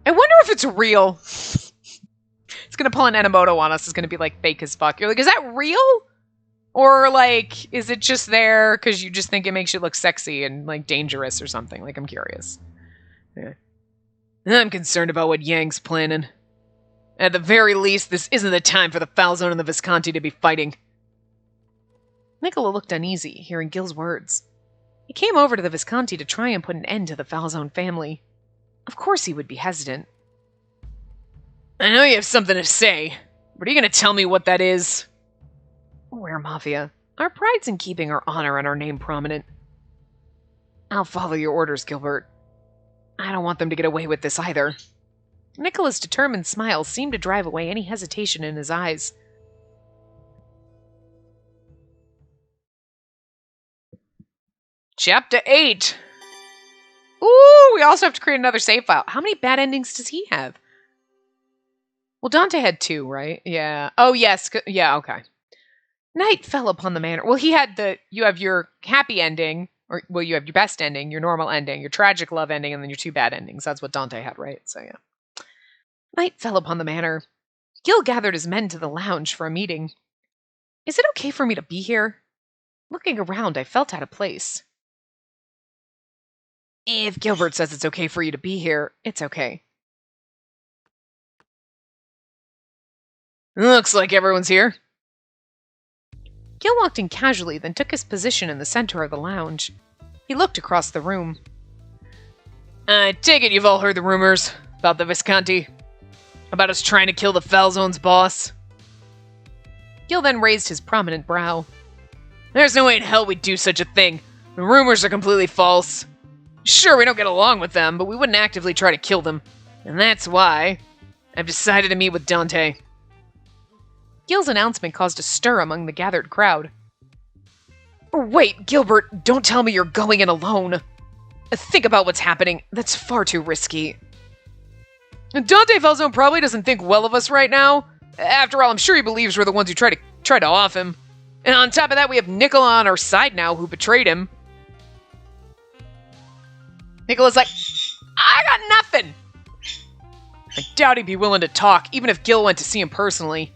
I wonder if it's real. It's gonna pull an Enomoto on us. It's gonna be like fake as fuck. You're like, is that real? Or, like, is it just there because you just think it makes you look sexy and, like, dangerous or something? Like, I'm curious. Yeah. I'm concerned about what Yang's planning. At the very least, this isn't the time for the Falzone and the Visconti to be fighting. Nicola looked uneasy, hearing Gil's words. He came over to the Visconti to try and put an end to the Falzone family. Of course he would be hesitant. I know you have something to say, but are you going to tell me what that is? We're Mafia. Our pride's in keeping our honor and our name prominent. I'll follow your orders, Gilbert. I don't want them to get away with this either. Nicola's determined smile seemed to drive away any hesitation in his eyes. Chapter 8. Ooh, we also have to create another save file. How many bad endings does he have? Well, Dante had 2, right? Yeah. Oh, yes. Yeah, okay. Night fell upon the manor. Well, he had you have your happy ending, or, well, you have your best ending, your normal ending, your tragic love ending, and then your 2 bad endings. That's what Dante had, right? So, yeah. Night fell upon the manor. Gil gathered his men to the lounge for a meeting. Is it okay for me to be here? Looking around, I felt out of place. If Gilbert says it's okay for you to be here, it's okay. Looks like everyone's here. Gil walked in casually, then took his position in the center of the lounge. He looked across the room. I take it you've all heard the rumors about the Visconti? About us trying to kill the Falzone's boss? Gil then raised his prominent brow. There's no way in hell we'd do such a thing. The rumors are completely false. Sure, we don't get along with them, but we wouldn't actively try to kill them. And that's why I've decided to meet with Dante. Gil's announcement caused a stir among the gathered crowd. Wait, Gilbert, don't tell me you're going in alone. Think about what's happening. That's far too risky. Dante Falzone probably doesn't think well of us right now. After all, I'm sure he believes we're the ones who tried to off him. And on top of that, we have Nicola on our side now who betrayed him. Nicola's like, I got nothing. I doubt he'd be willing to talk, even if Gil went to see him personally.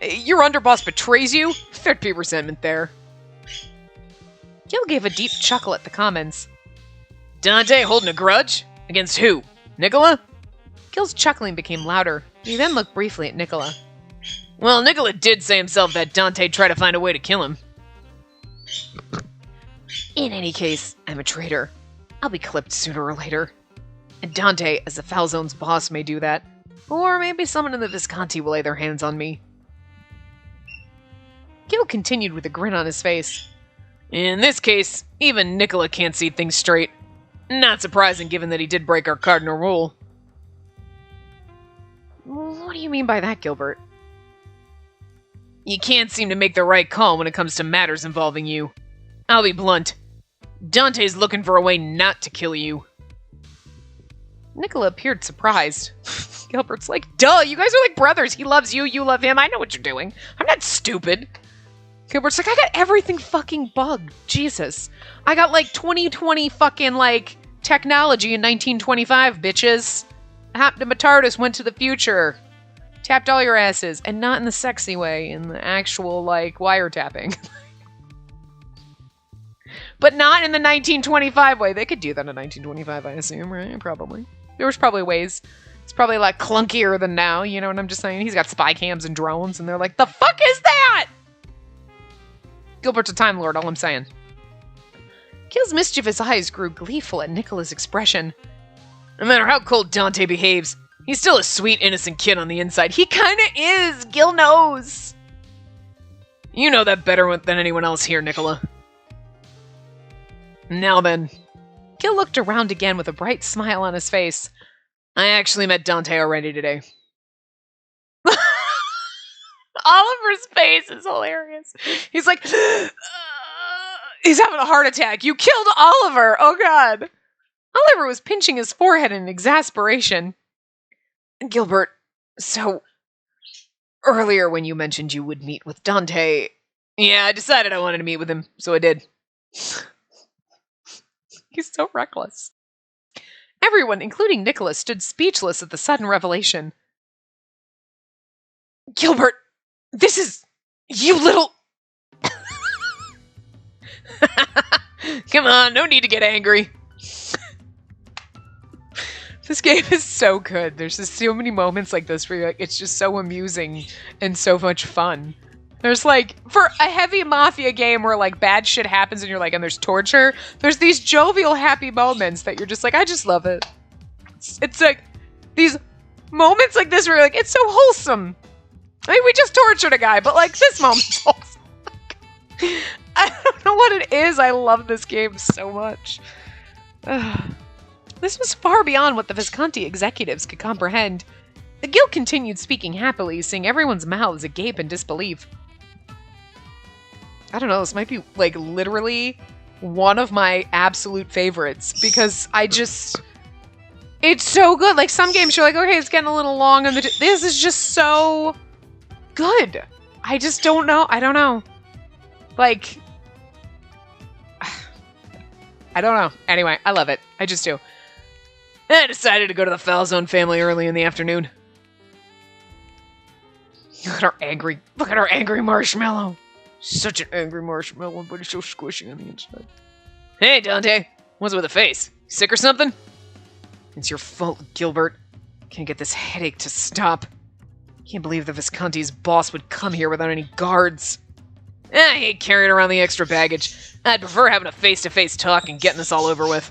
Your underboss betrays you? There'd be resentment there. Gil gave a deep chuckle at the comments. Dante holding a grudge? Against who? Nicola? Gil's chuckling became louder. He then looked briefly at Nicola. Well, Nicola did say himself that Dante tried to find a way to kill him. In any case, I'm a traitor. I'll be clipped sooner or later. And Dante, as the Falzone's boss, may do that. Or maybe someone in the Visconti will lay their hands on me. Gil continued with a grin on his face. In this case, even Nicola can't see things straight. Not surprising given that he did break our cardinal rule. What do you mean by that, Gilbert? You can't seem to make the right call when it comes to matters involving you. I'll be blunt. Dante's looking for a way not to kill you. Nicola appeared surprised. Gilbert's like, duh, you guys are like brothers. He loves you, you love him. I know what you're doing. I'm not stupid. Gilbert's like, I got everything fucking bugged. Jesus. I got like 2020 fucking like technology in 1925, bitches. The TARDIS went to the future. Tapped all your asses. And not in the sexy way, in the actual like wiretapping. But not in the 1925 way. They could do that in 1925, I assume, right? Probably. There was probably ways. It's probably a lot clunkier than now, you know what I'm just saying? He's got spy cams and drones, and they're like, the fuck is that? Gilbert's a Time Lord, all I'm saying. Gil's mischievous eyes grew gleeful at Nicola's expression. No matter how cold Dante behaves, he's still a sweet, innocent kid on the inside. He kinda is! Gil knows! You know that better than anyone else here, Nicola. Now then. Gil looked around again with a bright smile on his face. I actually met Dante already today. Oliver's face is hilarious. He's like, he's having a heart attack. You killed Oliver. Oh, God. Oliver was pinching his forehead in exasperation. Gilbert, so earlier when you mentioned you would meet with Dante, yeah, I decided I wanted to meet with him, so I did. He's so reckless. Everyone, including Nicola, stood speechless at the sudden revelation. Gilbert, this is... you little... Come on, no need to get angry. This game is so good. There's just so many moments like this where you're like, it's just so amusing and so much fun. There's like, for a heavy mafia game where like bad shit happens and you're like, and there's torture, there's these jovial, happy moments that you're just like, I just love it. It's like, these moments like this where you're like, it's so wholesome. I mean, we just tortured a guy, but like, this moment's wholesome. I don't know what it is. I love this game so much. This was far beyond what the Visconti executives could comprehend. The Gil continued speaking happily, seeing everyone's mouths agape in disbelief. I don't know, this might be, like, literally one of my absolute favorites, because I just... it's so good. Like, some games you're like, okay, it's getting a little long, and this is just so good. I just don't know. I don't know. Like... I don't know. Anyway, I love it. I just do. I decided to go to the Falzone family early in the afternoon. Look at our angry marshmallow. Such an angry marshmallow, but it's so squishy on the inside. Hey, Dante. What's with the face? Sick or something? It's your fault, Gilbert. Can't get this headache to stop. Can't believe the Visconti's boss would come here without any guards. I hate carrying around the extra baggage. I'd prefer having a face-to-face talk and getting this all over with.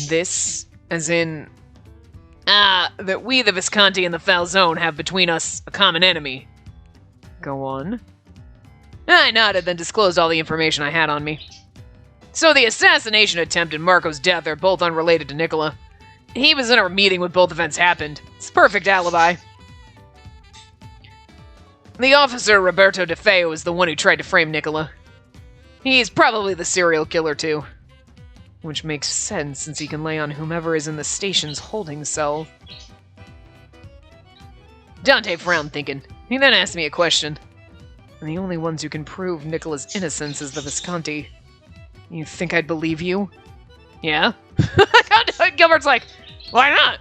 This, as in... that we, the Visconti and the Falzone, have between us a common enemy. Go on. I nodded, then disclosed all the information I had on me. So the assassination attempt and Marco's death are both unrelated to Nicola. He was in our meeting when both events happened. It's a perfect alibi. The officer, Roberto De Feo, is the one who tried to frame Nicola. He's probably the serial killer, too. Which makes sense, since he can lay on whomever is in the station's holding cell. Dante frowned, thinking. He then asked me a question. And the only ones who can prove Nicola's innocence is the Visconti. You think I'd believe you? Yeah? Gilbert's like, why not?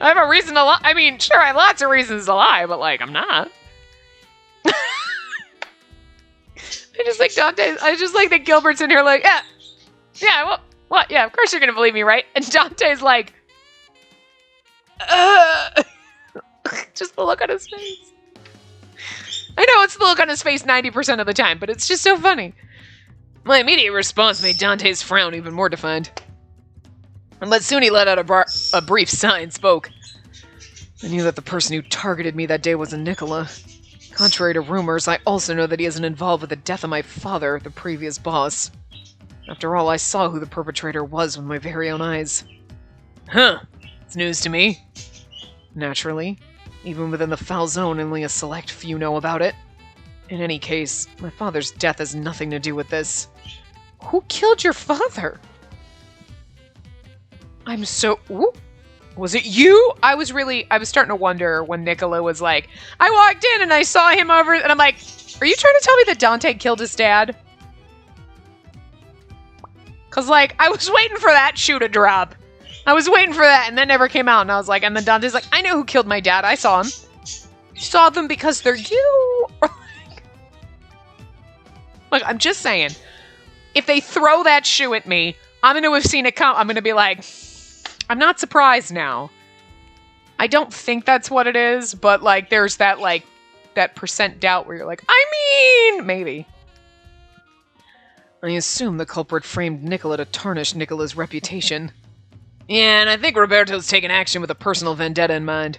I have a reason to lie. I mean, sure, I have lots of reasons to lie, but, like, I'm not. I just like that Gilbert's in here like, yeah, what? Yeah, of course you're gonna believe me, right? And Dante's like, just the look on his face. I know it's the look on his face 90% of the time, but it's just so funny. My immediate response made Dante's frown even more defined. But soon he let out a brief sigh and spoke. I knew that the person who targeted me that day wasn't Nicola. Contrary to rumors, I also know that he isn't involved with the death of my father, the previous boss. After all, I saw who the perpetrator was with my very own eyes. Huh. It's news to me. Naturally. Even within the Falzone, only a select few know about it. In any case, my father's death has nothing to do with this. Who killed your father? I'm so... Ooh. Was it you? I was starting to wonder when Nicola was like, I walked in and I saw him over, and I'm like, are you trying to tell me that Dante killed his dad? Because, like, I was waiting for that shoe to drop. I was waiting for that, and that never came out, and I was like, and then Dante's like, I know who killed my dad. I saw him. You saw them because they're you. Look, I'm just saying, if they throw that shoe at me, I'm going to have seen it come. I'm going to be like, I'm not surprised now. I don't think that's what it is, but, like, there's that, like, that percent doubt where you're like, I mean, maybe. I assume the culprit framed Nicola to tarnish Nicola's reputation. Yeah, and I think Roberto's taken action with a personal vendetta in mind.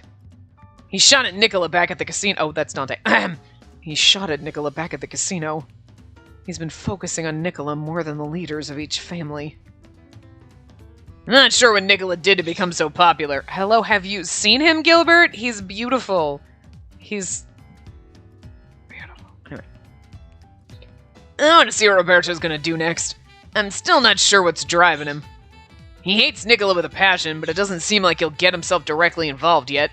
He shot at Nicola back at the casino. Oh, that's Dante. He shot at Nicola back at the casino. He's been focusing on Nicola more than the leaders of each family. I'm not sure what Nicola did to become so popular. Hello, have you seen him, Gilbert? He's beautiful. He's... beautiful. Anyway. I want to see what Roberto's gonna do next. I'm still not sure what's driving him. He hates Nicola with a passion, but it doesn't seem like he'll get himself directly involved yet.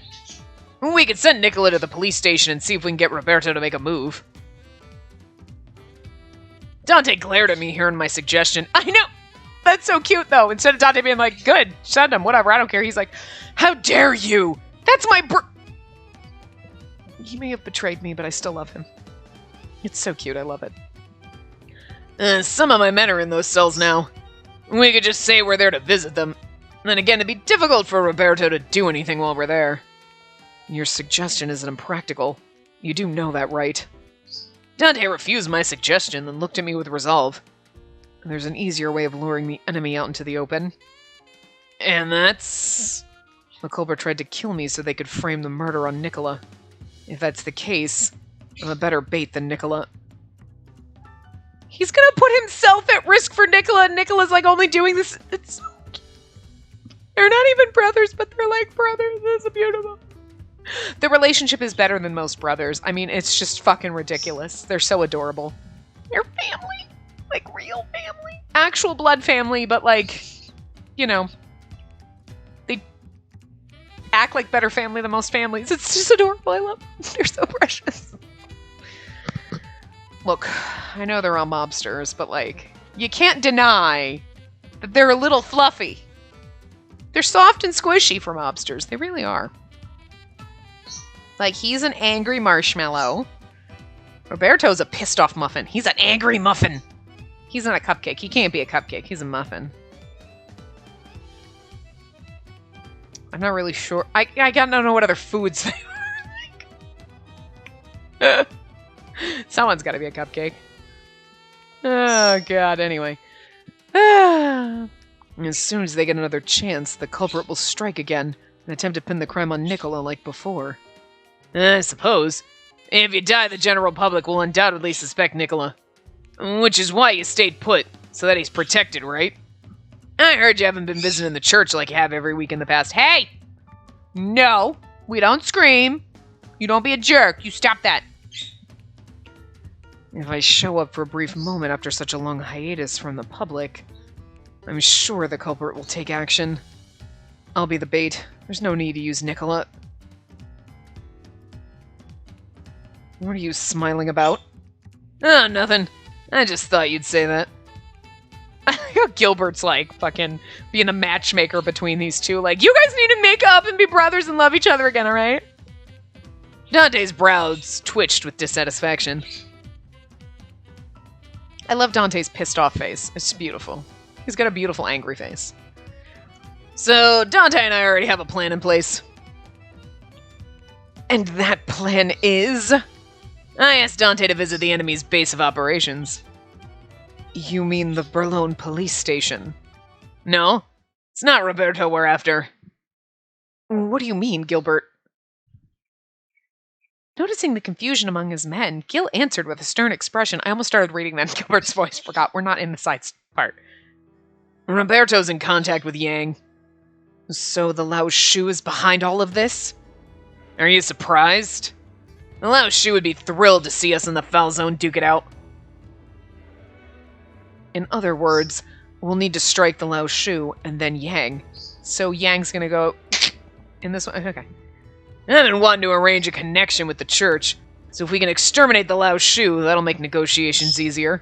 We could send Nicola to the police station and see if we can get Roberto to make a move. Dante glared at me hearing my suggestion. I know! That's so cute, though. Instead of Dante being like, good, send him, whatever, I don't care. He's like, how dare you? That's my He may have betrayed me, but I still love him. It's so cute, I love it. Some of my men are in those cells now. We could just say we're there to visit them. And then again, it'd be difficult for Roberto to do anything while we're there. Your suggestion isn't impractical. You do know that, right? Dante refused my suggestion, then looked at me with resolve. There's an easier way of luring the enemy out into the open. And that's... The culprit tried to kill me so they could frame the murder on Nicola. If that's the case, I'm a better bait than Nicola. He's gonna put himself at risk for Nicola, and Nicola's like only doing this... It's so cute. They're not even brothers, but they're like brothers. This is beautiful. The relationship is better than most brothers. I mean, it's just fucking ridiculous. They're so adorable. They're family. Like, real family. Actual blood family, but like, you know, they act like better family than most families. It's just adorable. I love them. They're so precious. Look, I know they're all mobsters, but like, you can't deny that they're a little fluffy. They're soft and squishy for mobsters. They really are. Like, he's an angry marshmallow. Roberto's a pissed off muffin. He's an angry muffin. He's not a cupcake. He can't be a cupcake. He's a muffin. I'm not really sure. I gotta know what other foods they are. Sounds Someone's got to be a cupcake. Oh, God, anyway. As soon as they get another chance, the culprit will strike again and attempt to pin the crime on Nicola like before. I suppose. If you die, the general public will undoubtedly suspect Nicola. Which is why you stayed put, so that he's protected, right? I heard you haven't been visiting the church like you have every week in the past. Hey! No, we don't scream. You don't be a jerk. You stop that. If I show up for a brief moment after such a long hiatus from the public, I'm sure the culprit will take action. I'll be the bait. There's no need to use Nicola. What are you smiling about? Oh, nothing. I just thought you'd say that. Gilbert's like fucking being a matchmaker between these two. Like, you guys need to make up and be brothers and love each other again, alright? Dante's brows twitched with dissatisfaction. I love Dante's pissed off face. It's beautiful. He's got a beautiful angry face. So, Dante and I already have a plan in place. And that plan is... I asked Dante to visit the enemy's base of operations. You mean the Berlone police station? No, it's not Roberto we're after. What do you mean, Gilbert? Noticing the confusion among his men, Gil answered with a stern expression. I almost started reading that in Gilbert's voice. Forgot, we're not in the sides part. Roberto's in contact with Yang. So the Lao Shu is behind all of this? Are you surprised? The Lao Shu would be thrilled to see us in the foul zone duke it out. In other words, we'll need to strike the Lao Shu and then Yang. So Yang's gonna go in this one. Okay. I've been wanting to arrange a connection with the church, so if we can exterminate the Lao Shu, that'll make negotiations easier.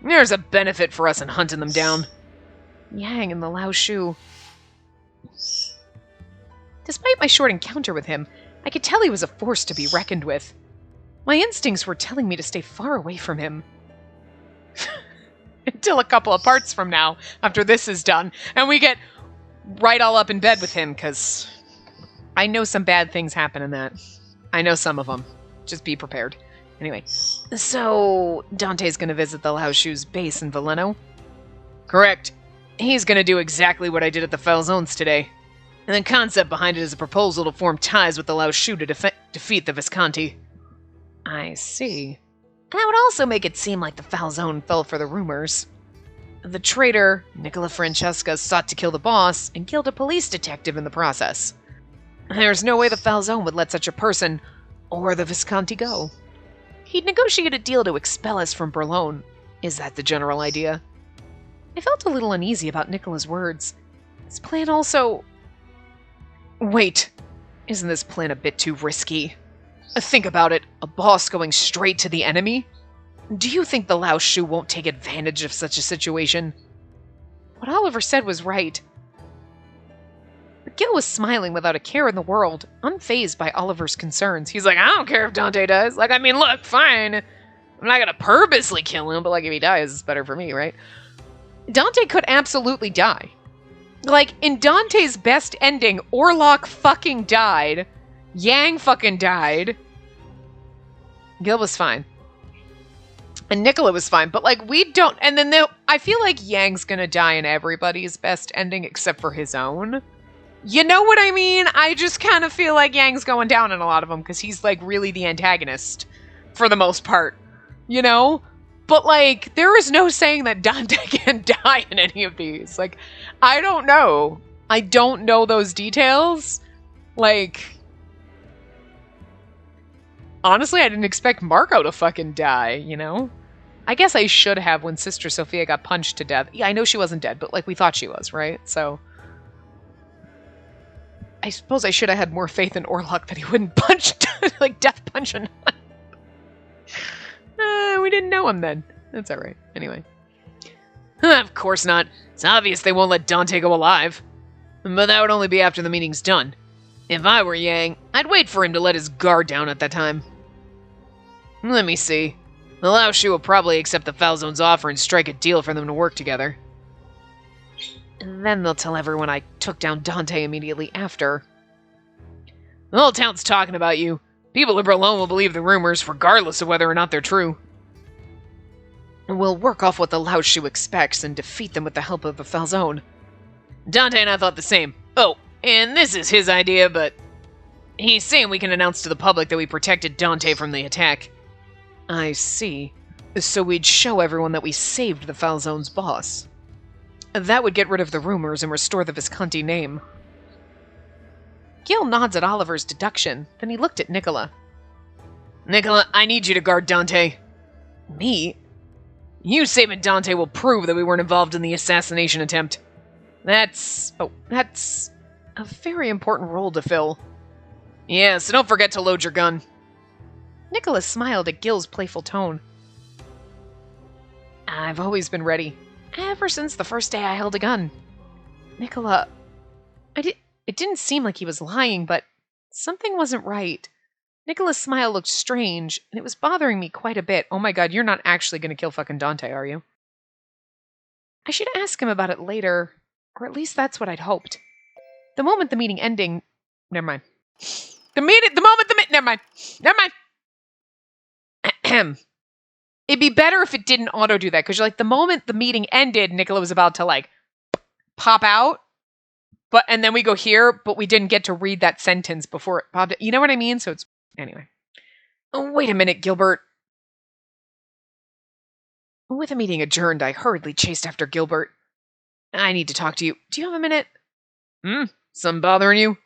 There's a benefit for us in hunting them down. Yang and the Lao Shu. Despite my short encounter with him, I could tell he was a force to be reckoned with. My instincts were telling me to stay far away from him. Until a couple of parts from now, after this is done, and we get right all up in bed with him, because I know some bad things happen in that. I know some of them. Just be prepared. Anyway, so Dante's going to visit the Lao Shu's base in Veleno? Correct. He's going to do exactly what I did at the Foul Zones today. And the concept behind it is a proposal to form ties with the Lao Shu to defeat the Visconti. I see. That would also make it seem like the Foul Zone fell for the rumors. The traitor, Nicola Francesca, sought to kill the boss and killed a police detective in the process. There's no way the Foul Zone would let such a person, or the Visconti, go. He'd negotiate a deal to expel us from Berlone. Is that the general idea? I felt a little uneasy about Nicola's words. His plan also... Wait, isn't this plan a bit too risky? Think about it, a boss going straight to the enemy? Do you think the Lao Shu won't take advantage of such a situation? What Oliver said was right. Gil was smiling without a care in the world, unfazed by Oliver's concerns. He's like, I don't care if Dante dies. Like, I mean, look, fine. I'm not gonna purposely kill him, but like, if he dies, it's better for me, right? Dante could absolutely die. Like, in Dante's best ending, Orlok fucking died. Yang fucking died. Gil was fine. And Nicola was fine, but like, we don't... And then I feel like Yang's gonna die in everybody's best ending except for his own. You know what I mean? I just kind of feel like Yang's going down in a lot of them because he's like really the antagonist for the most part. You know? But like, there is no saying that Dante can die in any of these. Like, I don't know. I don't know those details. Like... Honestly, I didn't expect Marco to fucking die, you know? I guess I should have when Sister Sophia got punched to death. Yeah, I know she wasn't dead, but like we thought she was, right? So... I suppose I should have had more faith in Orlok that he wouldn't punch, like death punch a nun. We didn't know him then. That's alright. Anyway. Of course not. It's obvious they won't let Dante go alive. But that would only be after the meeting's done. If I were Yang, I'd wait for him to let his guard down at that time. Let me see. The Lao Shu will probably accept the Foul Zone's offer and strike a deal for them to work together. And then they'll tell everyone I took down Dante immediately after. The whole town's talking about you. People of Berlin will believe the rumors, regardless of whether or not they're true. We'll work off what the Lao Shu expects and defeat them with the help of the Falzone. Dante and I thought the same. Oh, and this is his idea, but he's saying we can announce to the public that we protected Dante from the attack. I see. So we'd show everyone that we saved the Falzone's boss. That would get rid of the rumors and restore the Visconti name. Gil nods at Oliver's deduction, then he looked at Nicola. Nicola, I need you to guard Dante. Me? You saving Dante will prove that we weren't involved in the assassination attempt. That's a very important role to fill. Yeah, so don't forget to load your gun. Nicola smiled at Gil's playful tone. I've always been ready, ever since the first day I held a gun. Nicola, it didn't seem like he was lying, but something wasn't right. Nicola's smile looked strange, and it was bothering me quite a bit. Oh my god, you're not actually going to kill fucking Dante, are you? I should ask him about it later, or at least that's what I'd hoped. The moment the meeting ending... Never mind. Never mind. Ahem. It'd be better if it didn't auto-do that, because you're like, the moment the meeting ended, Nicola was about to, like, pop out, and then we go here, but we didn't get to read that sentence before it popped. You know what I mean? So it's... Anyway. Oh, wait a minute, Gilbert. With the meeting adjourned, I hurriedly chased after Gilbert. I need to talk to you. Do you have a minute? Something bothering you?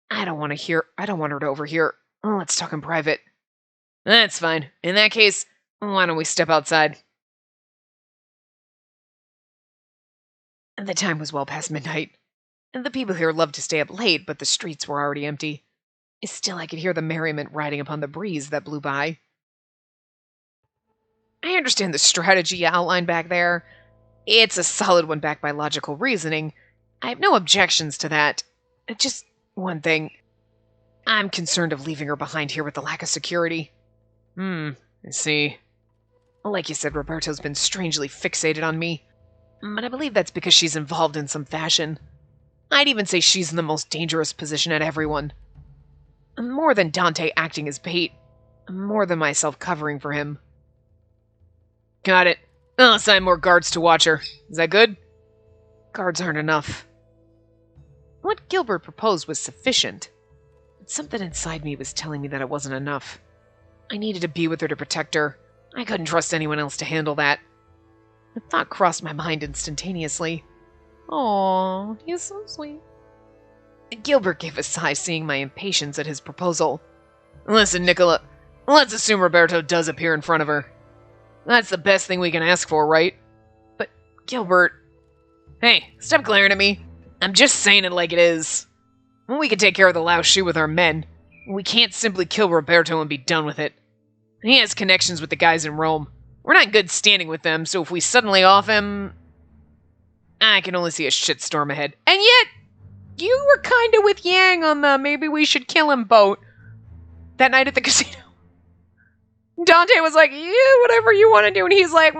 I don't want her to overhear. Let's talk in private. That's fine. In that case, why don't we step outside? The time was well past midnight. The people here loved to stay up late, but the streets were already empty. Still, I could hear the merriment riding upon the breeze that blew by. I understand the strategy you outlined back there. It's a solid one backed by logical reasoning. I have no objections to that. Just one thing. I'm concerned of leaving her behind here with the lack of security. I see. Like you said, Roberto's been strangely fixated on me. But I believe that's because she's involved in some fashion. I'd even say she's in the most dangerous position at everyone. More than Dante acting as bait. More than myself covering for him. Got it. I'll assign more guards to watch her. Is that good? Guards aren't enough. What Gilbert proposed was sufficient. But something inside me was telling me that it wasn't enough. I needed to be with her to protect her. I couldn't trust anyone else to handle that. The thought crossed my mind instantaneously. Aww, he's so sweet. Gilbert gave a sigh, seeing my impatience at his proposal. Listen, Nicola, let's assume Roberto does appear in front of her. That's the best thing we can ask for, right? But, Gilbert... Hey, stop glaring at me. I'm just saying it like it is. We can take care of the Lao Shu with our men. We can't simply kill Roberto and be done with it. He has connections with the guys in Rome. We're not in good standing with them, so if we suddenly off him... I can only see a shitstorm ahead. And yet, you were kinda with Yang on the maybe we should kill him boat that night at the casino. Dante was like, yeah, whatever you want to do, and he's like,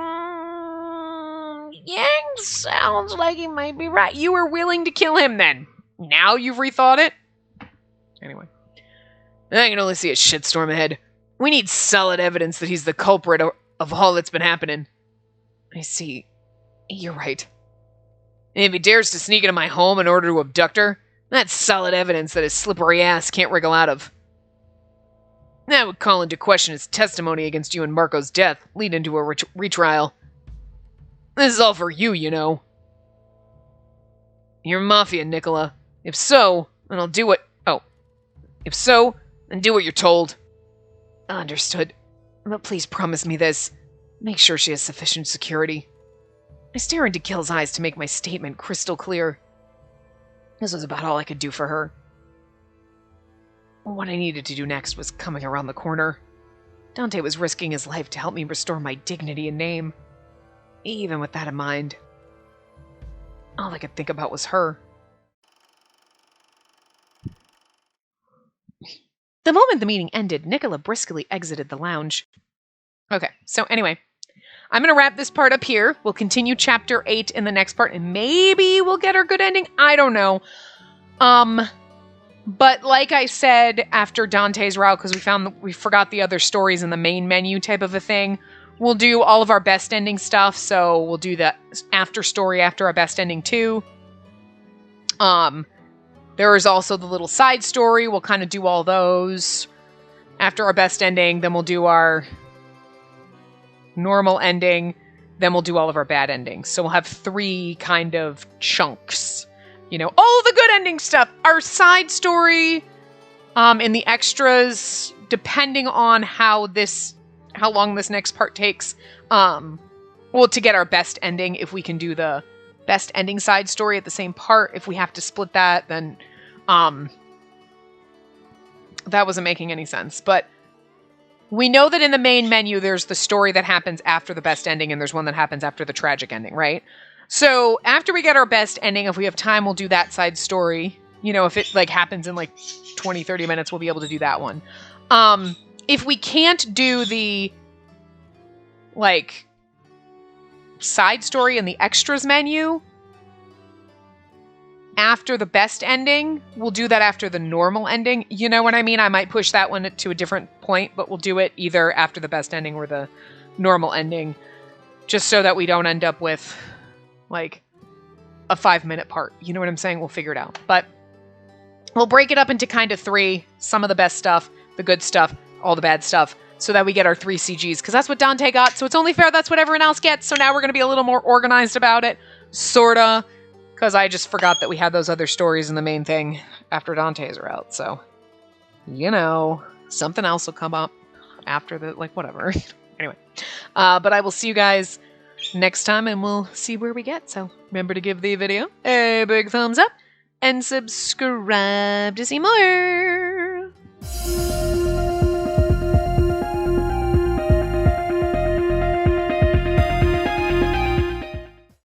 Yang sounds like he might be right. You were willing to kill him then. Now you've rethought it? Anyway. I can only see a shitstorm ahead. We need solid evidence that he's the culprit of all that's been happening. I see. You're right. And if he dares to sneak into my home in order to abduct her, that's solid evidence that his slippery ass can't wriggle out of. That would call into question his testimony against you and Marco's death, lead into a retrial. This is all for you, you know. You're mafia, Nicola. If so, then I'll do what... Oh. If so, then do what you're told. Understood. But please promise me this. Make sure she has sufficient security. I stare into Gil's eyes to make my statement crystal clear. This was about all I could do for her. What I needed to do next was coming around the corner. Dante was risking his life to help me restore my dignity and name. Even with that in mind, all I could think about was her. The moment the meeting ended, Nicola briskly exited the lounge. Okay, so anyway, I'm going to wrap this part up here. We'll continue chapter 8 in the next part, and maybe we'll get our good ending. I don't know. But like I said, after Dante's route, because we forgot the other stories in the main menu type of a thing, we'll do all of our best ending stuff. So we'll do the after story after our best ending too. There is also the little side story. We'll kind of do all those after our best ending. Then we'll do our normal ending. Then we'll do all of our bad endings. So we'll have 3 kind of chunks. You know, all the good ending stuff. Our side story, and the extras, depending on how long this next part takes. Well, to get our best ending, if we can do the best ending side story at the same part. If we have to split that, then that wasn't making any sense. But we know that in the main menu, there's the story that happens after the best ending, and there's one that happens after the tragic ending, right? So after we get our best ending, if we have time, we'll do that side story. You know, if it like happens in like 20, 30 minutes, we'll be able to do that one. If we can't do the like side story in the extras menu after the best ending, we'll do that after the normal ending. You know what I mean? I might push that one to a different point, but we'll do it either after the best ending or the normal ending, just so that we don't end up with like a 5-minute part. You know what I'm saying? We'll figure it out. But we'll break it up into kind of 3, some of the best stuff, the good stuff, all the bad stuff, so that we get our 3 CGs, because that's what Dante got, so it's only fair that's what everyone else gets. So now we're going to be a little more organized about it, sorta, because I just forgot that we had those other stories in the main thing after Dante's route. So, you know, something else will come up after the, like, whatever. Anyway, but I will see you guys next time, and we'll see where we get. So remember to give the video a big thumbs up and subscribe to see more.